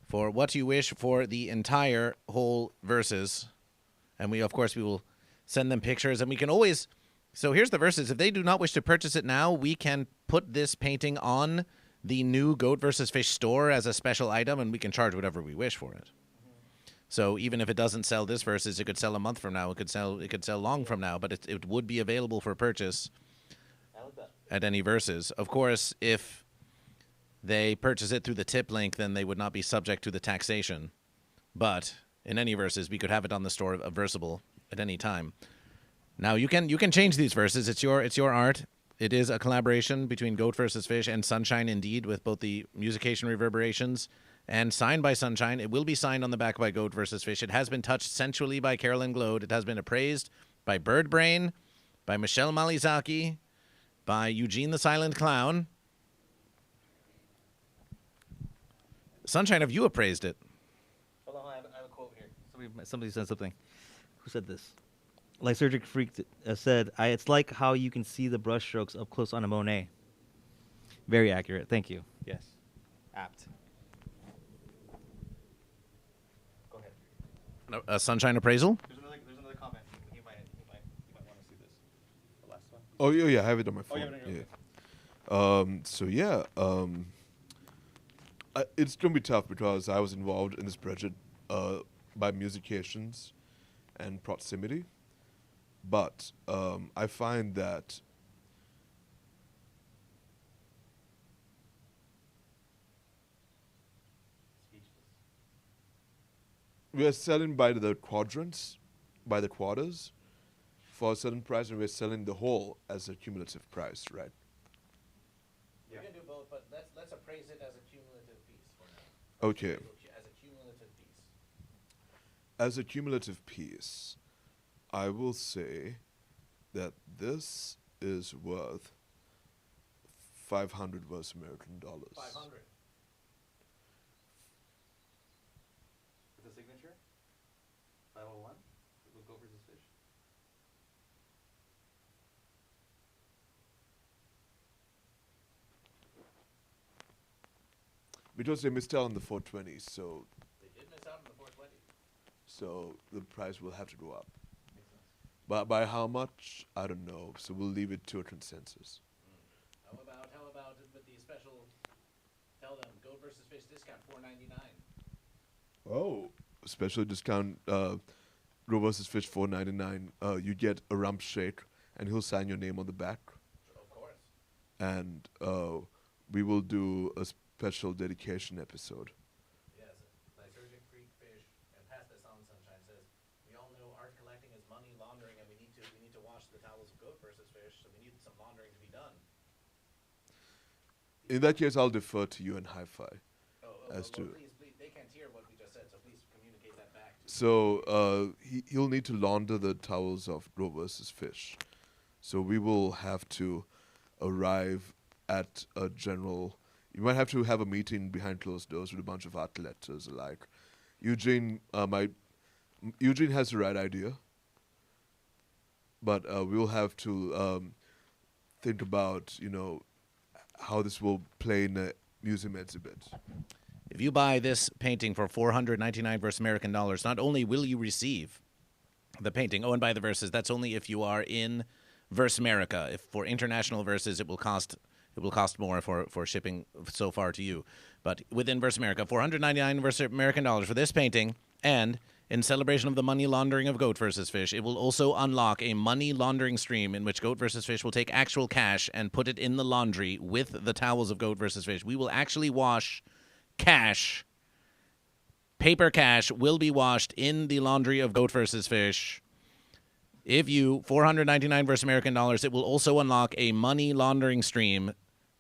for what you wish for the entire whole verses. And we will send them pictures, and we can always. So here's the verses. If they do not wish to purchase it now, we can put this painting on the new GoatVsFish store as a special item, and we can charge whatever we wish for it. So even if it doesn't sell this verses, it could sell a month from now. It could sell long from now, but it would be available for purchase at any verses. Of course, if they purchase it through the tip link, then they would not be subject to the taxation. But in any verses, we could have it on the store of Versable at any time. Now you can change these verses. It's your art. It is a collaboration between GoatVsFish and Sanshine Indeed, with both the musication reverberations and signed by Sanshine. It will be signed on the back by GoatVsFish. It has been touched sensually by Carolyn Glode. It has been appraised by Birdbrain, by Michelle Malizaki, by Eugene the Silent Clown. Sunshine, have you appraised it? Hold on, I have a quote here. Somebody said something. Who said this? Lysergic Freak said, it's like how you can see the brushstrokes up close on a Monet. Very accurate. Thank you. Yes. Apt. Go ahead. No, Sunshine appraisal? There's another comment. He might want to see this. The last one. Oh yeah, I have it on my phone. Oh, you have it on your it's gonna be tough because I was involved in this project by musicians and proximity, but I find that we are selling by the quadrants, by the quarters, for a certain price, and we're selling the whole as a cumulative price, right? We can do both, but let's appraise it as a cumulative piece for now. Okay. As a cumulative piece. As a cumulative piece, I will say that this is worth $500 US American dollars. 500. With a signature? 501? With GoatVsFish? Because they missed out on the 420, so They did miss out on the 420. so the price will have to go up. But by how much, I don't know. So we'll leave it to a consensus. How about with the special? Tell them GoatVsFish discount $4.99. Oh, special discount. GoatVsFish $4.99. You get a rump shake, and he'll sign your name on the back. Of course. And we will do a special dedication episode. Yes, Lysergic Freak Fish, and pass this on. Sunshine says, we all know art collecting is money laundering, and we need to wash the towels of GoatVsFish, so we need some laundering to be done. In that case, I'll defer to you and HiFi. Please, they can't hear what we just said, so please communicate that back. So he'll need to launder the towels of GoatVsFish. So we will have to arrive at a general. You might have to have a meeting behind closed doors with a bunch of art collectors alike. Eugene has the right idea, but we'll have to think about how this will play in a museum exhibit. If you buy this painting for $499 versus American dollars, not only will you receive the painting, and by the verses, that's only if you are in Verse America. If for international verses, it will cost more for shipping so far to you. But within Verse America, $499 versus American dollars for this painting, and in celebration of the money laundering of GoatVsFish, it will also unlock a money laundering stream in which GoatVsFish will take actual cash and put it in the laundry with the towels of GoatVsFish. We will actually wash cash. Paper cash will be washed in the laundry of GoatVsFish. If you $499 versus American dollars, it will also unlock a money laundering stream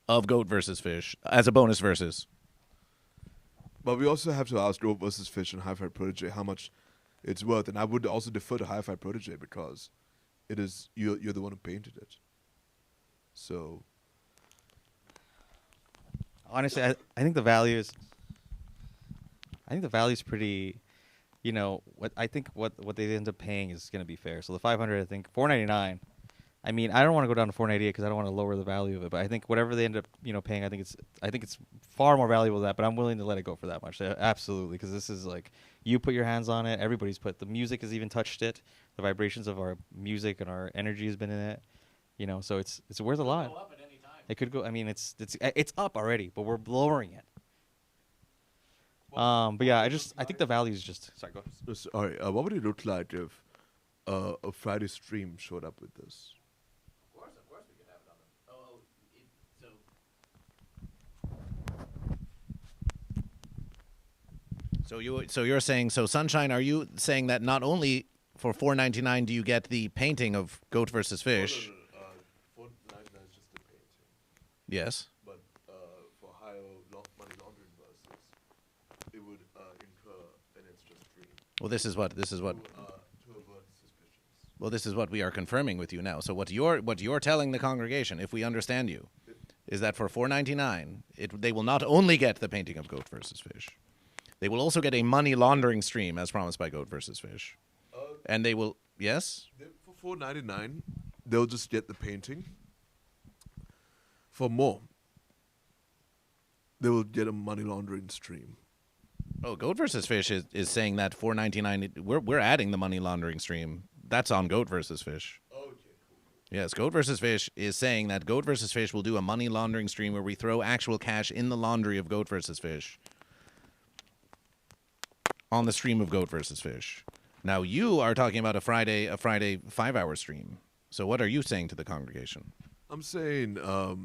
of GoatVsFish as a bonus versus. But we also have to ask GoatVsFish and HiFi-Protege how much it's worth, and I would also defer to HiFi-Protege because it is you're the one who painted it. So Honestly, I think the value is. I think the value is pretty. What they end up paying is going to be fair. So the 500, I think $499. I mean, I don't want to go down to 498 because I don't want to lower the value of it. But I think whatever they end up, paying, I think it's far more valuable than that. But I'm willing to let it go for that much. Absolutely, because this is like you put your hands on it. Everybody's put the music has even touched it. The vibrations of our music and our energy has been in it. So it's worth a lot. Go up at any time. It could go. I mean, it's up already, but we're lowering it. But yeah, I think the value is just. Sorry, go ahead. sorry, what would it look like if a Friday stream showed up with this? Of course we could have it on them. So you're saying, so Sunshine, are you saying that not only for $4.99 do you get the painting of Goat versus Fish? $4.99 is just a painting. Yes. But for higher money laundering versus, it would incur an extra stream. Well, this is what To avert suspicions. well, this is what we are confirming with you now. So what you're telling the congregation, if we understand you, is that for $4.99, they will not only get the painting of Goat versus Fish, they will also get a money laundering stream as promised by Goat versus Fish, and they will For $4.99, they'll just get the painting. For more, they will get a money laundering stream. Oh, Goat versus Fish is saying that $4.99. We're adding the money laundering stream. That's on Goat versus Fish. Okay, cool. Yes, Goat versus Fish is saying that Goat versus Fish will do a money laundering stream where we throw actual cash in the laundry of Goat versus Fish on the stream of Goat versus Fish. Now you are talking about a Friday 5-hour stream. So what are you saying to the congregation? I'm saying, I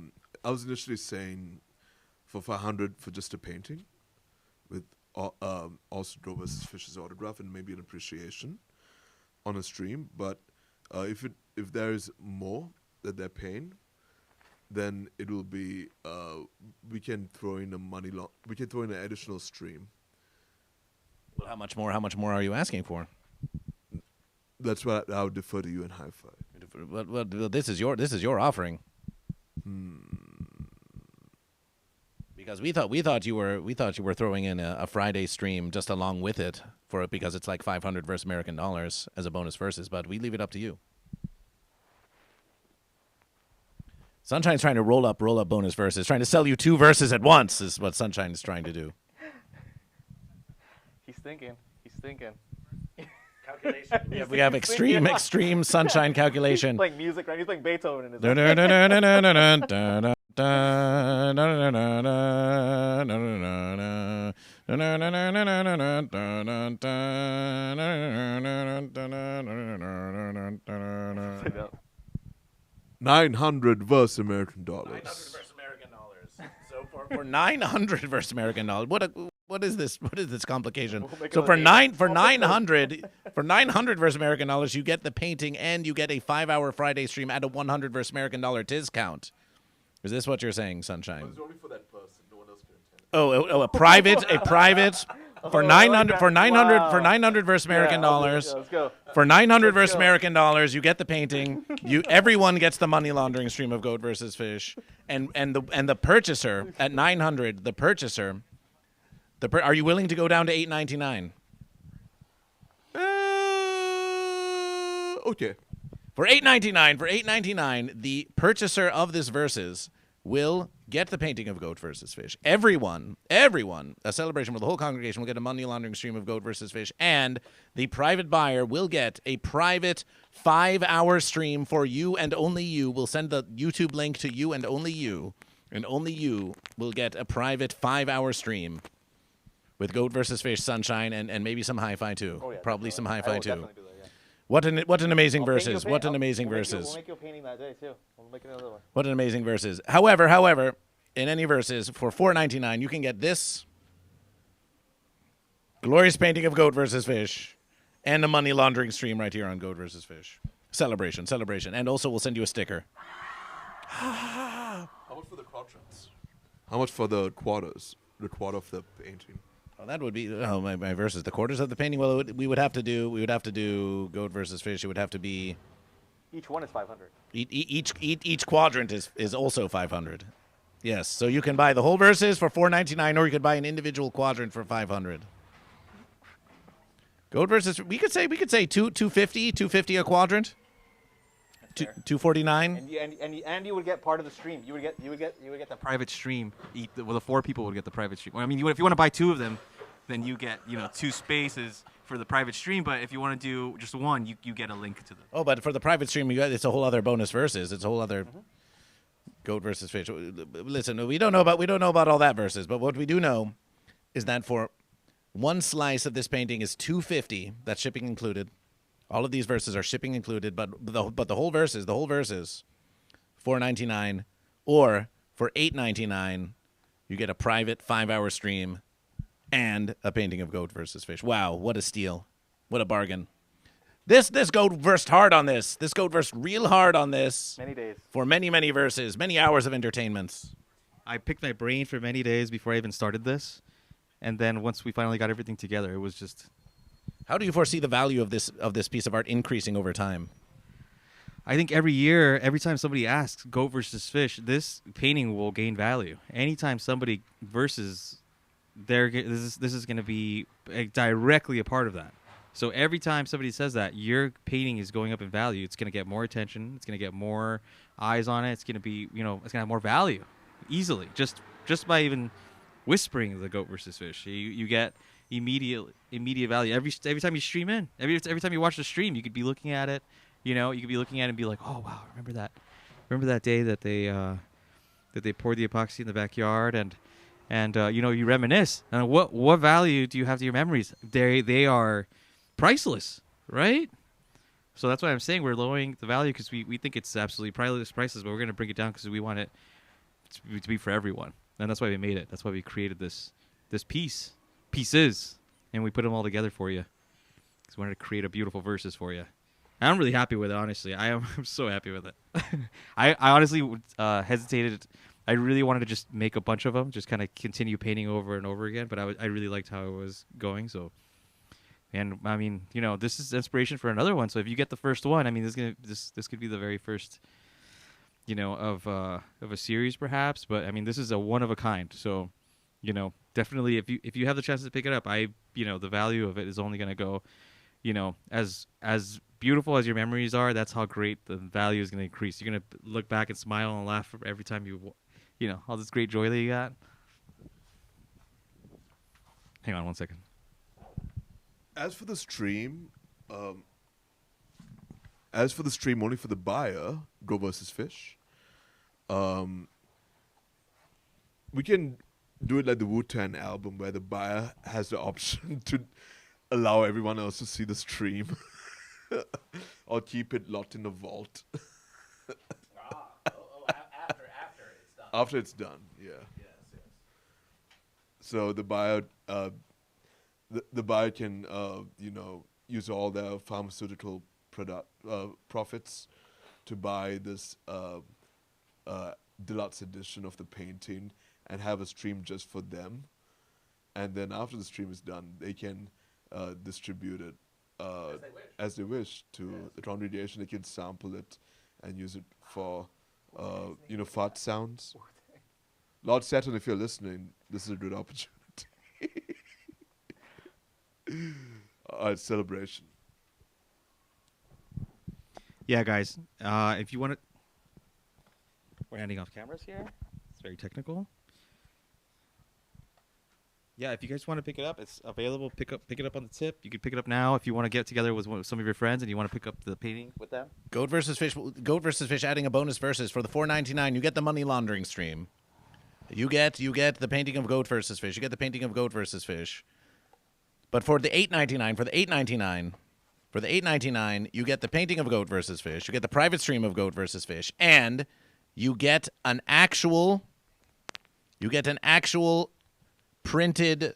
was initially saying for $500 for just a painting with also GoatVsFish's autograph and maybe an appreciation on a stream. But if there is more that they're paying, then it will be we can throw in an additional stream. Well, how much more? How much more are you asking for? That's what I would defer to you and HiFi. Well, this is your offering. Because we thought you were throwing in a Friday stream just along with it because it's like 500 versus American dollars as a bonus versus, but we leave it up to you. Sunshine's trying to roll up bonus verses, trying to sell you 2 verses at once is what Sunshine is trying to do. He's thinking. Calculation. We have extreme Sunshine calculation. He's playing music, right? He's playing Beethoven in his $900 versus American dollars. 900 versus American dollars. So for 900 versus American dollars, what is this? What is this complication? So for 900 versus American dollars, you get the painting and you get a 5-hour Friday stream at a 100 versus American dollar discount. Is this what you're saying, Sunshine? It's only for that person. No one else can attend. A private for 900 versus American dollars. Let's go. For 900 versus American dollars, you get the painting. Everyone gets the money laundering stream of Goat versus Fish, and the purchaser at 900. The purchaser. Are you willing to go down to $8.99? Okay. For $8.99, the purchaser of this versus will get the painting of Goat versus Fish. Everyone, a celebration where the whole congregation will get a money laundering stream of Goat versus Fish, and the private buyer will get a private 5-hour stream for you and only you. We'll send the YouTube link to you and only you will get a private 5-hour stream with Goat versus Fish, Sunshine, and maybe some HiFi too. Oh, yeah, probably some HiFi too. Definitely do that, yeah. What an amazing I'll paint you a versus. paint- What an I'll- amazing we'll make you- versus. We'll make you a painting that day too. We'll make another one. What an amazing versus. However, in any verses, for $4.99, you can get this glorious painting of Goat versus Fish and a money laundering stream right here on Goat versus Fish. Celebration. And also we'll send you a sticker. How much for the quadrants? How much for the quarters? The quarter of the painting. Oh, that would be my versus. The quarters of the painting. Well, we would have to do Goat versus Fish. It would have to be Each one is 500. each quadrant is also 500. Yes, so you can buy the whole verses for $4.99, or you could buy an individual quadrant for $500. Goat versus we could say $250 a quadrant. $249. And you would get part of the stream. You would get the Private stream. The 4 people would get the private stream. I mean, if you want to buy 2 of them, then you get 2 spaces for the private stream. But if you want to do just one, you get a link to the. Oh, but for the private stream, it's a whole other bonus versus. It's a whole other Goat versus Fish. Listen, we don't know about all that versus, but what we do know is that for one slice of this painting is $250. That's shipping included. All of these verses are shipping included, but the whole verses, $4.99, or for $8.99, you get a private 5-hour stream and a painting of Goat versus Fish. Wow, what a steal. What a bargain. This Goat versed hard on this. This Goat versed real hard on this. Many days. For many, many verses, many hours of entertainment. I picked my brain for many days before I even started this. And then once we finally got everything together, it was just... How do you foresee the value of this piece of art increasing over time? I think every year, every time somebody asks Goat versus Fish, this painting will gain value. Anytime somebody versus, this is going to be directly a part of that. So every time somebody says that, your painting is going up in value. It's going to get more attention. It's going to get more eyes on it. It's going to be, it's going to have more value easily. Just by even whispering the Goat versus Fish, you get immediate value. Every time you stream in, every time you watch the stream, you could be looking at it. You could be looking at it and be like, oh wow, remember that day that they poured the epoxy in the backyard and you reminisce. And what value do you have to your memories? They are priceless, right? So that's why I'm saying we're lowering the value because we think it's absolutely priceless, but we're going to bring it down because we want it to be for everyone. And that's why we made it. That's why we created this pieces, and we put them all together for you because we wanted to create a beautiful verses for you. I'm really happy with it, honestly. I'm so happy with it. I honestly hesitated. I really wanted to just make a bunch of them, just kind of continue painting over and over again, but I really liked how it was going. So, and I mean, this is inspiration for another one. So if you get the first one, I mean, this could be the very first, of a series perhaps. But I mean, this is a one of a kind. So, definitely if you have the chance to pick it up, the value of it is only going to go, as beautiful as your memories are, that's how great the value is going to increase. You're going to look back and smile and laugh every time all this great joy that you got. Hang on one second. As for the stream, only for the buyer, GoatVsFish, we can do it like the Wu-Tang album where the buyer has the option to allow everyone else to see the stream. Or keep it locked in the vault. After it's done. After it's done, yeah. Yes. So the buyer, the buyer can, use all their pharmaceutical profits to buy this deluxe edition of the painting and have a stream just for them. And then after the stream is done, they can distribute it as they wish to the Toronto Radiation. They can sample it and use it for, fart sounds. Lord Saturn, if you're listening, this is a good opportunity. Celebration. Yeah, guys. If you want to, we're handing off cameras here. It's very technical. Yeah, if you guys want to pick it up, it's available. Pick it up on the tip. You can pick it up now if you want to get together with some of your friends and you want to pick up the painting with them. Goat versus Fish adding a bonus versus for the $4.99. You get the money laundering stream. You get the painting of Goat versus Fish. You get the painting of Goat versus Fish. But for the $8.99, you get the painting of Goat versus Fish. You get the private stream of Goat versus Fish, and you get an actual printed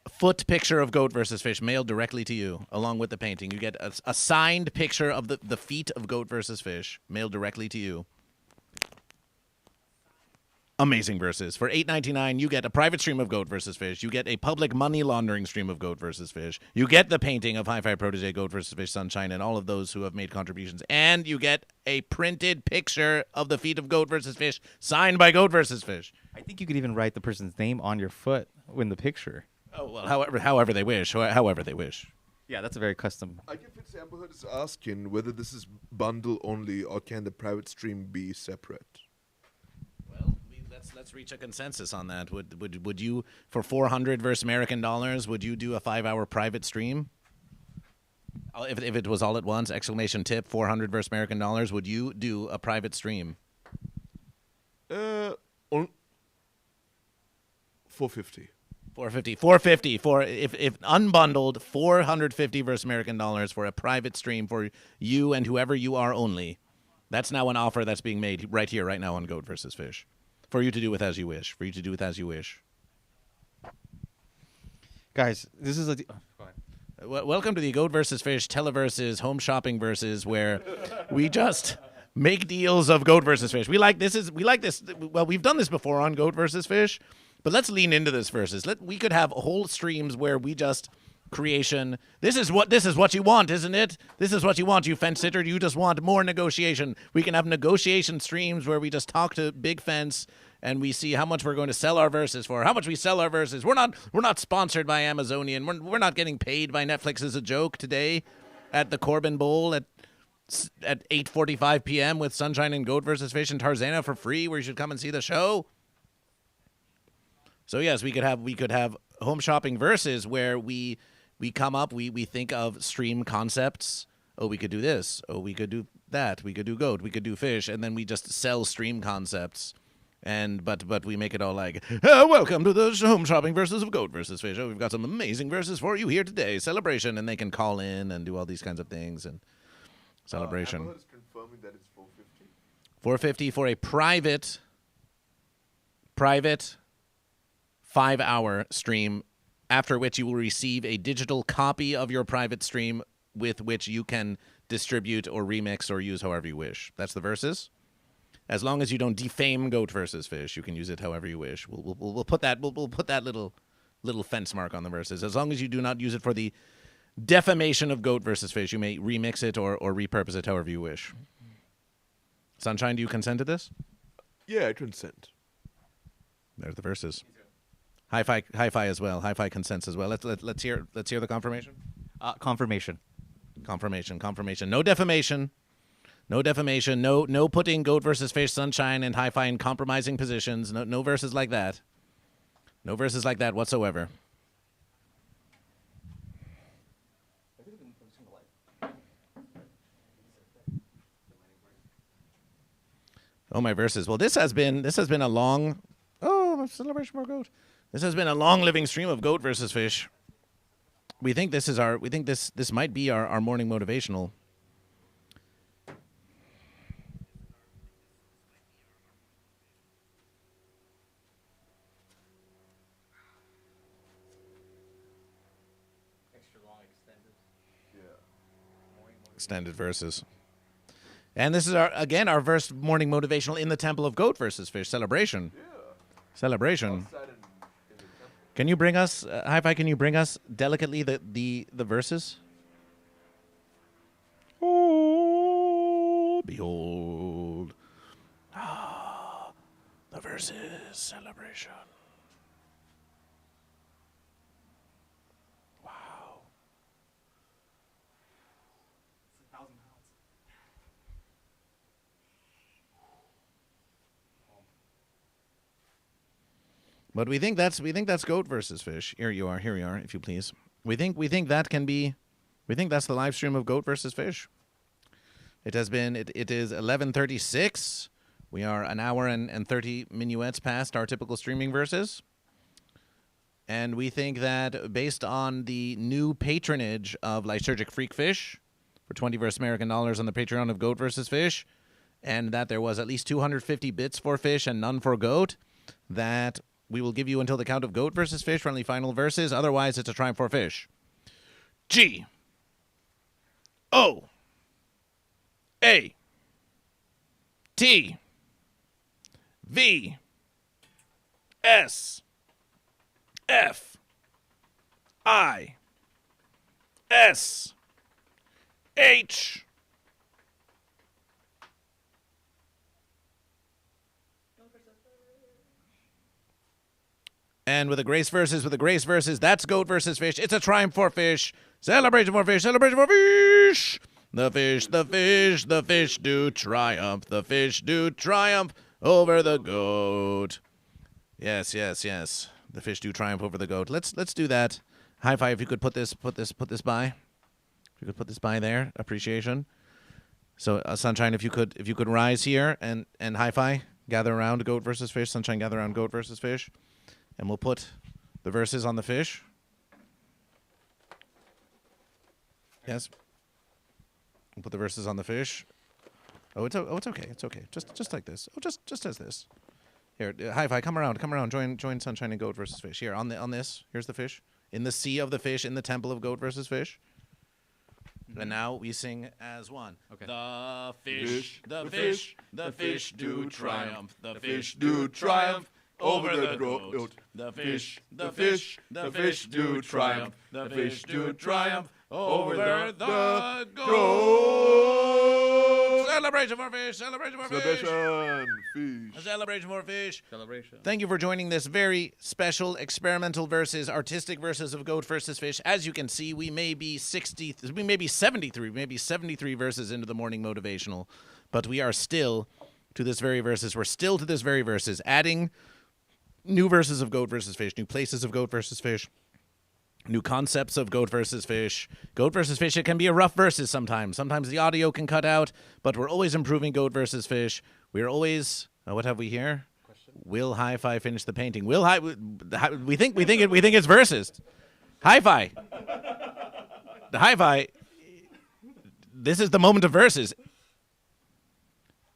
foot picture of Goat versus Fish mailed directly to you, along with the painting. You get a signed picture of the feet of Goat versus Fish mailed directly to you. Amazing verses. For $8.99, you get a private stream of Goat versus Fish. You get a public money laundering stream of Goat versus Fish. You get the painting of HiFi-Protege's, Goat versus Fish, Sanshine, and all of those who have made contributions. And you get a printed picture of the feet of Goat versus Fish signed by Goat versus Fish. I think you could even write the person's name on your foot in the picture. Oh, well, however they wish. However they wish. Yeah, that's a very custom. I guess it's Amberhood is asking whether this is bundle only or can the private stream be separate. Well, let's reach a consensus on that. Would you, for $400 versus American dollars, would you do a 5-hour private stream? If it was all at once, exclamation tip, $400 versus American dollars, would you do a private stream? 450. 450 for if unbundled, $450 versus American dollars for a private stream for you and whoever you are only. That's now an offer that's being made right here, right now on Goat versus Fish. For you to do with as you wish. For you to do with as you wish. Guys, this is a. Go ahead. Welcome to the Goat versus Fish televersus home shopping versus, where we just make deals of Goat versus Fish. We like this. Well, we've done this before on Goat versus Fish, but let's lean into this versus. We could have whole streams where we just creation. This is what you want, isn't it? This is what you want, you fence sitter. You just want more negotiation. We can have negotiation streams where we just talk to Big Fence and we see how much we're going to sell our verses for, how much we sell our verses. We're not sponsored by Amazonian. We're not getting paid by Netflix as a joke today at the Corbin Bowl at 8:45 p.m. with Sanshine and GoatVsFish and Tarzana for free, where you should come and see the show. So yes, we could have home shopping verses where we come up, we think of stream concepts. Oh, we could do this. Oh, we could do that. We could do goat. We could do fish, and then we just sell stream concepts. And but we make it all like, welcome to the home shopping versus of Goat versus Fish. Oh, we've got some amazing verses for you here today. Celebration, and they can call in and do all these kinds of things and celebration. Amazon is confirming that it's 450. 450 for a private 5-hour stream, after which you will receive a digital copy of your private stream with which you can distribute or remix or use however you wish. That's the verses. As long as you don't defame Goat versus Fish, you can use it however you wish. We'll put that little fence mark on the verses. As long as you do not use it for the defamation of Goat versus Fish, you may remix it or repurpose it however you wish. Sunshine, do you consent to this? Yeah, I consent. There's the verses. HiFi as well. HiFi consents as well. Let's hear the confirmation. Confirmation. Confirmation. No defamation. No defamation. No putting Goat versus Fish, Sunshine, and HiFi in compromising positions. No verses like that. No verses like that whatsoever. Oh, my verses. Well, this has been a long. Oh, celebration for Goat. This has been a long living stream of Goat versus Fish. We think this might be our morning motivational. Extra long extended. Yeah. Extended verses. And this is our first morning motivational in the Temple of GoatVsFish celebration. Yeah. Celebration. Outside in the temple. Can you bring us, HiFi? Can you bring us delicately the verses? Oh, behold, the verses celebration. Wow. It's 1,000 pounds. But we think that's Goat versus Fish. Here you are, if you please. We think that's the live stream of Goat versus Fish. It is 11:36. We are an hour and 30 minuets past our typical streaming verses. And we think that based on the new patronage of Lysergic Freak Fish for 20 verse American dollars on the Patreon of Goat versus Fish, and that there was at least 250 bits for Fish and none for Goat, that we will give you until the count of Goat versus Fish, friendly final verses. Otherwise, it's a triumph for Fish. G. O. A. T. V. S. F. I. S. H. And with the grace verses, that's Goat versus Fish. It's a triumph for Fish. Celebration for Fish. Celebration for Fish. The fish do triumph. The fish do triumph over the goat. Yes. The fish do triumph over the goat. Let's do that. HiFi, if you could put this by. If you could put this by there, appreciation. So Sunshine, if you could rise here and HiFi, gather around Goat versus Fish. Sunshine, gather around Goat versus Fish. And we'll put the verses on the fish. Yes. We'll put the verses on the fish. Oh, it's okay. It's okay. Just like this. Oh, just as this. Here, HiFi, come around. Join Sunshine and Goat versus Fish. Here, on this. Here's the fish. in the sea of the fish, in the Temple of GoatVsFish. And now we sing as one. Okay. The Fish, the fish, the fish do triumph. The fish do triumph over the the goat. goat. The fish, the fish do triumph. The fish do triumph over the goat. goat. Celebration for fish, celebration for fish. Celebration, fish. Celebration for fish. Celebration. Thank you for joining this very special experimental versus artistic versus of GoatVsFish. As you can see, we may be 73, we may be 73 verses into the Morning Motivational, but we are still to this very verses. We're still to this very verses, adding new verses of GoatVsFish, new places of GoatVsFish, new concepts of GoatVsFish. GoatVsFish, it can be a rough verses sometimes. Sometimes the audio can cut out, but we're always improving GoatVsFish. We're always, what have we here? Will HiFi finish the painting? We think it's verses. HiFi. The HiFi. This is the moment of verses.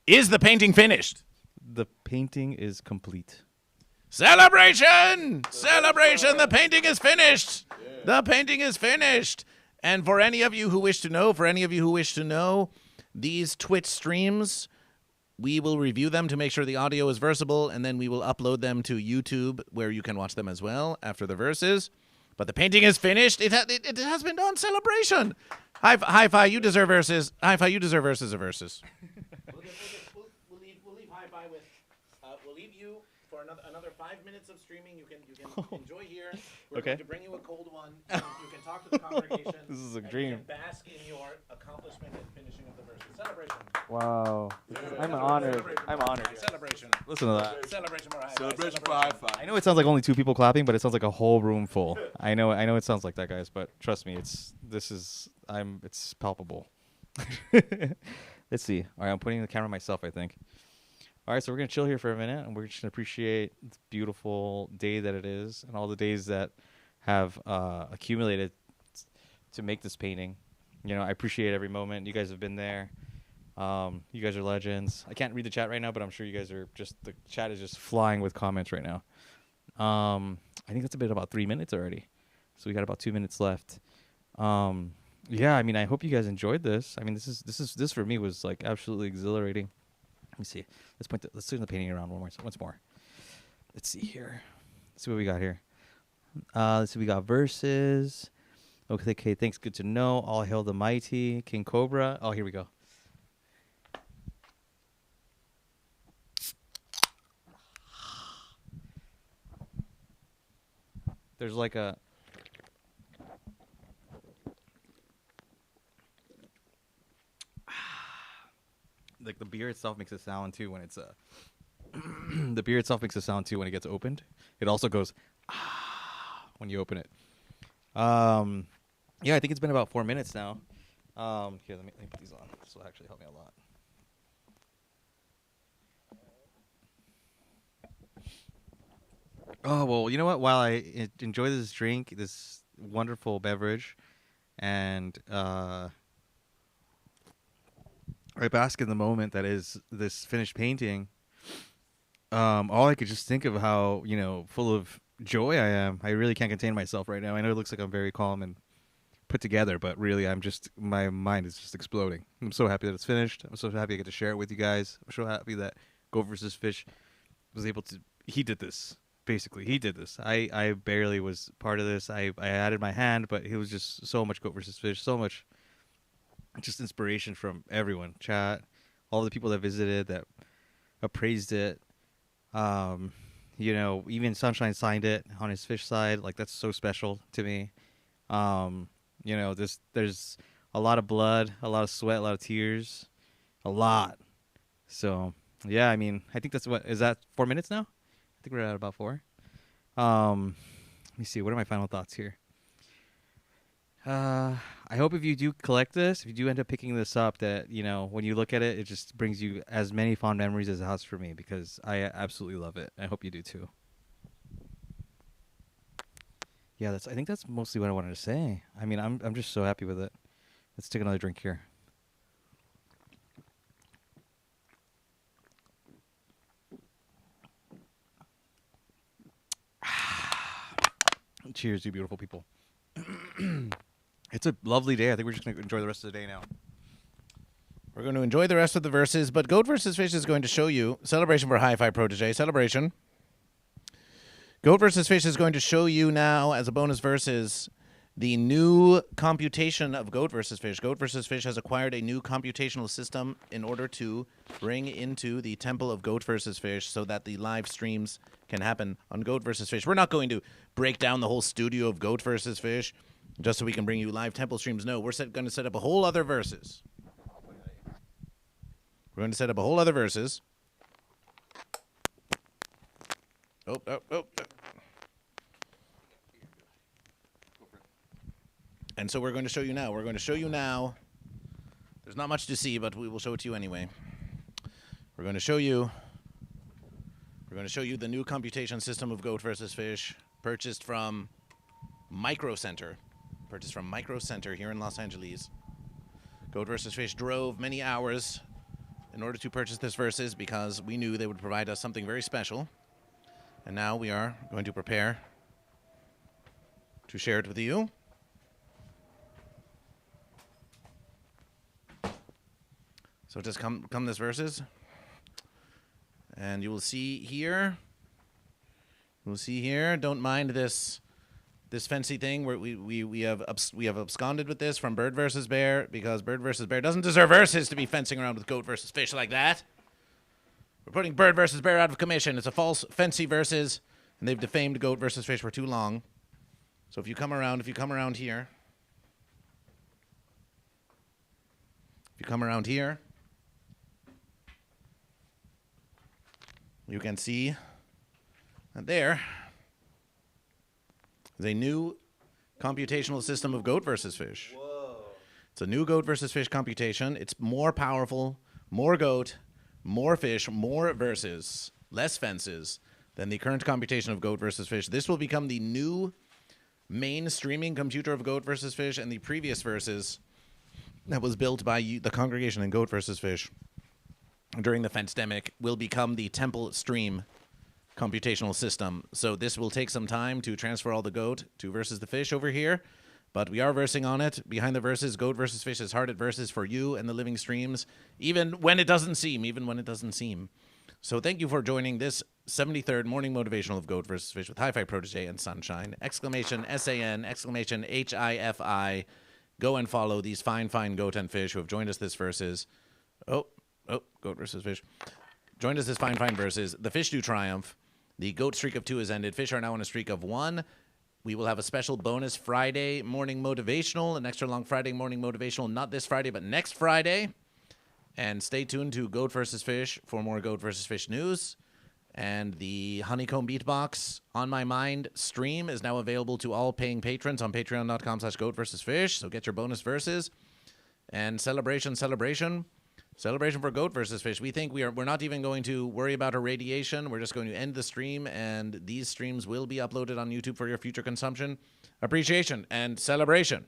Is the painting finished? The painting is complete. Celebration! Celebration! The painting is finished. The painting is finished. And for any of you who wish to know, these Twitch streams, we will review them to make sure the audio is versable, and then we will upload them to YouTube, where you can watch them as well after the verses. But the painting is finished. It has been done. Celebration. HiFi, you deserve verses. HiFi, you deserve verses of verses. We'll leave HiFi with. We'll leave you for another 5 minutes of streaming. You can enjoy here. We're Okay. going to bring you a cold one. You can talk to the congregation. This is a and dream. You can bask in your accomplishment and finishing of the verses. Celebration. Wow. I'm honored. Celebration. Listen to that. Celebration for HiFi. Celebration for HiFi. I know it sounds like only 2 people clapping, but it sounds like a whole room full. I know it sounds like that, guys, but trust me, it's palpable. Let's see. All right, I'm putting the camera myself, I think. All right, so we're going to chill here for a minute, and we're just going to appreciate the beautiful day that it is and all the days that have accumulated to make this painting. You know, I appreciate every moment. You guys have been there. You guys are legends. I can't read the chat right now, but I'm sure you guys are the chat is just flying with comments right now. I think that's been about 3 minutes already. So we got about 2 minutes left. Yeah, I mean, I hope you guys enjoyed this. I mean, this for me was like absolutely exhilarating. Let me see. Let's turn the painting around once more. Let's see here. Let's see what we got here. Let's see. We got verses. Okay. Thanks. Good to know. All hail the mighty King Cobra. Oh, here we go. There's like a. Like the beer itself makes a sound too when it's the beer itself makes a sound too when it gets opened. It also goes when you open it. Yeah, I think it's been about 4 minutes now. Here, let me put these on. This will actually help me a lot. Oh, well, you know what? While I enjoy this drink, this wonderful beverage, and I bask in the moment that is this finished painting, all I could just think of how, full of joy I am. I really can't contain myself right now. I know it looks like I'm very calm and put together, but really my mind is just exploding. I'm so happy that it's finished. I'm so happy I get to share it with you guys. I'm so happy that GoatVsFish was able to, he did this. Basically, he did this. I barely was part of this. I added my hand, but it was just so much GoatVsFish, so much just inspiration from everyone, chat, all the people that visited, that appraised it. Even Sanshine signed it on his fish side. Like, that's so special to me. There's a lot of blood, a lot of sweat, a lot of tears, a lot. So, yeah, I mean, I think is that 4 minutes now? I think we're at about 4. Let me see. What are my final thoughts here? I hope if you do collect this, if you do end up picking this up, that, when you look at it, it just brings you as many fond memories as it has for me, because I absolutely love it. I hope you do too. Yeah, I think that's mostly what I wanted to say. I mean, I'm just so happy with it. Let's take another drink here. Cheers, you beautiful people. It's a lovely day. I think we're just going to enjoy the rest of the day now. We're going to enjoy the rest of the verses, but GoatVsFish is going to show you celebration for HiFi-Protege celebration. GoatVsFish is going to show you now as a bonus verses the new computation of GoatVsFish. GoatVsFish has acquired a new computational system in order to bring into the Temple of GoatVsFish so that the live streams can happen on GoatVsFish. We're not going to break down the whole studio of GoatVsFish just so we can bring you live temple streams. No, we're going to set up a whole other verses. We're going to set up a whole other verses. Oh. And so we're going to show you now. We're going to show you now. There's not much to see, but we will show it to you anyway. We're going to show you the new computation system of GoatVsFish purchased from Micro Center. Purchased from Micro Center here in Los Angeles. GoatVsFish drove many hours in order to purchase this versus because we knew they would provide us something very special. And now we are going to prepare to share it with you. So just come this verses. And you will see here. Don't mind this fancy thing where we have absconded with this from Bird versus Bear because Bird versus Bear doesn't deserve versus to be fencing around with GoatVsFish like that. We're putting Bird versus Bear out of commission. It's a false fancy versus, and they've defamed GoatVsFish for too long. So if you come around here, you can see that there is a new computational system of GoatVsFish. Whoa. It's a new GoatVsFish computation. It's more powerful, more goat, more fish, more verses, less fences than the current computation of GoatVsFish. This will become the new main streaming computer of GoatVsFish, and the previous verses that was built by the congregation in GoatVsFish during the Fence-demic will become the Temple Stream computational system. So this will take some time to transfer all the goat to versus the fish over here, but we are versing on it. Behind the verses, GoatVsFish is hard at verses for you and the living streams, even when it doesn't seem. So thank you for joining this 73rd Morning Motivational of GoatVsFish with HiFi-Protege and Sanshine. Exclamation S-A-N, exclamation H-I-F-I. Go and follow these fine goat and fish who have joined us this verses. Oh, GoatVsFish. Joined us this fine verses. The fish do triumph. The goat streak of 2 has ended. Fish are now on a streak of 1. We will have a special bonus Friday morning motivational, an extra long Friday morning motivational, not this Friday, but next Friday. And stay tuned to GoatVsFish for more GoatVsFish news. And the Honeycomb Beatbox On My Mind stream is now available to all paying patrons on patreon.com/GoatVsFish. So get your bonus verses. And celebration for GoatVsFish. We think we're not even going to worry about irradiation. We're just going to end the stream, and these streams will be uploaded on YouTube for your future consumption, appreciation, and celebration.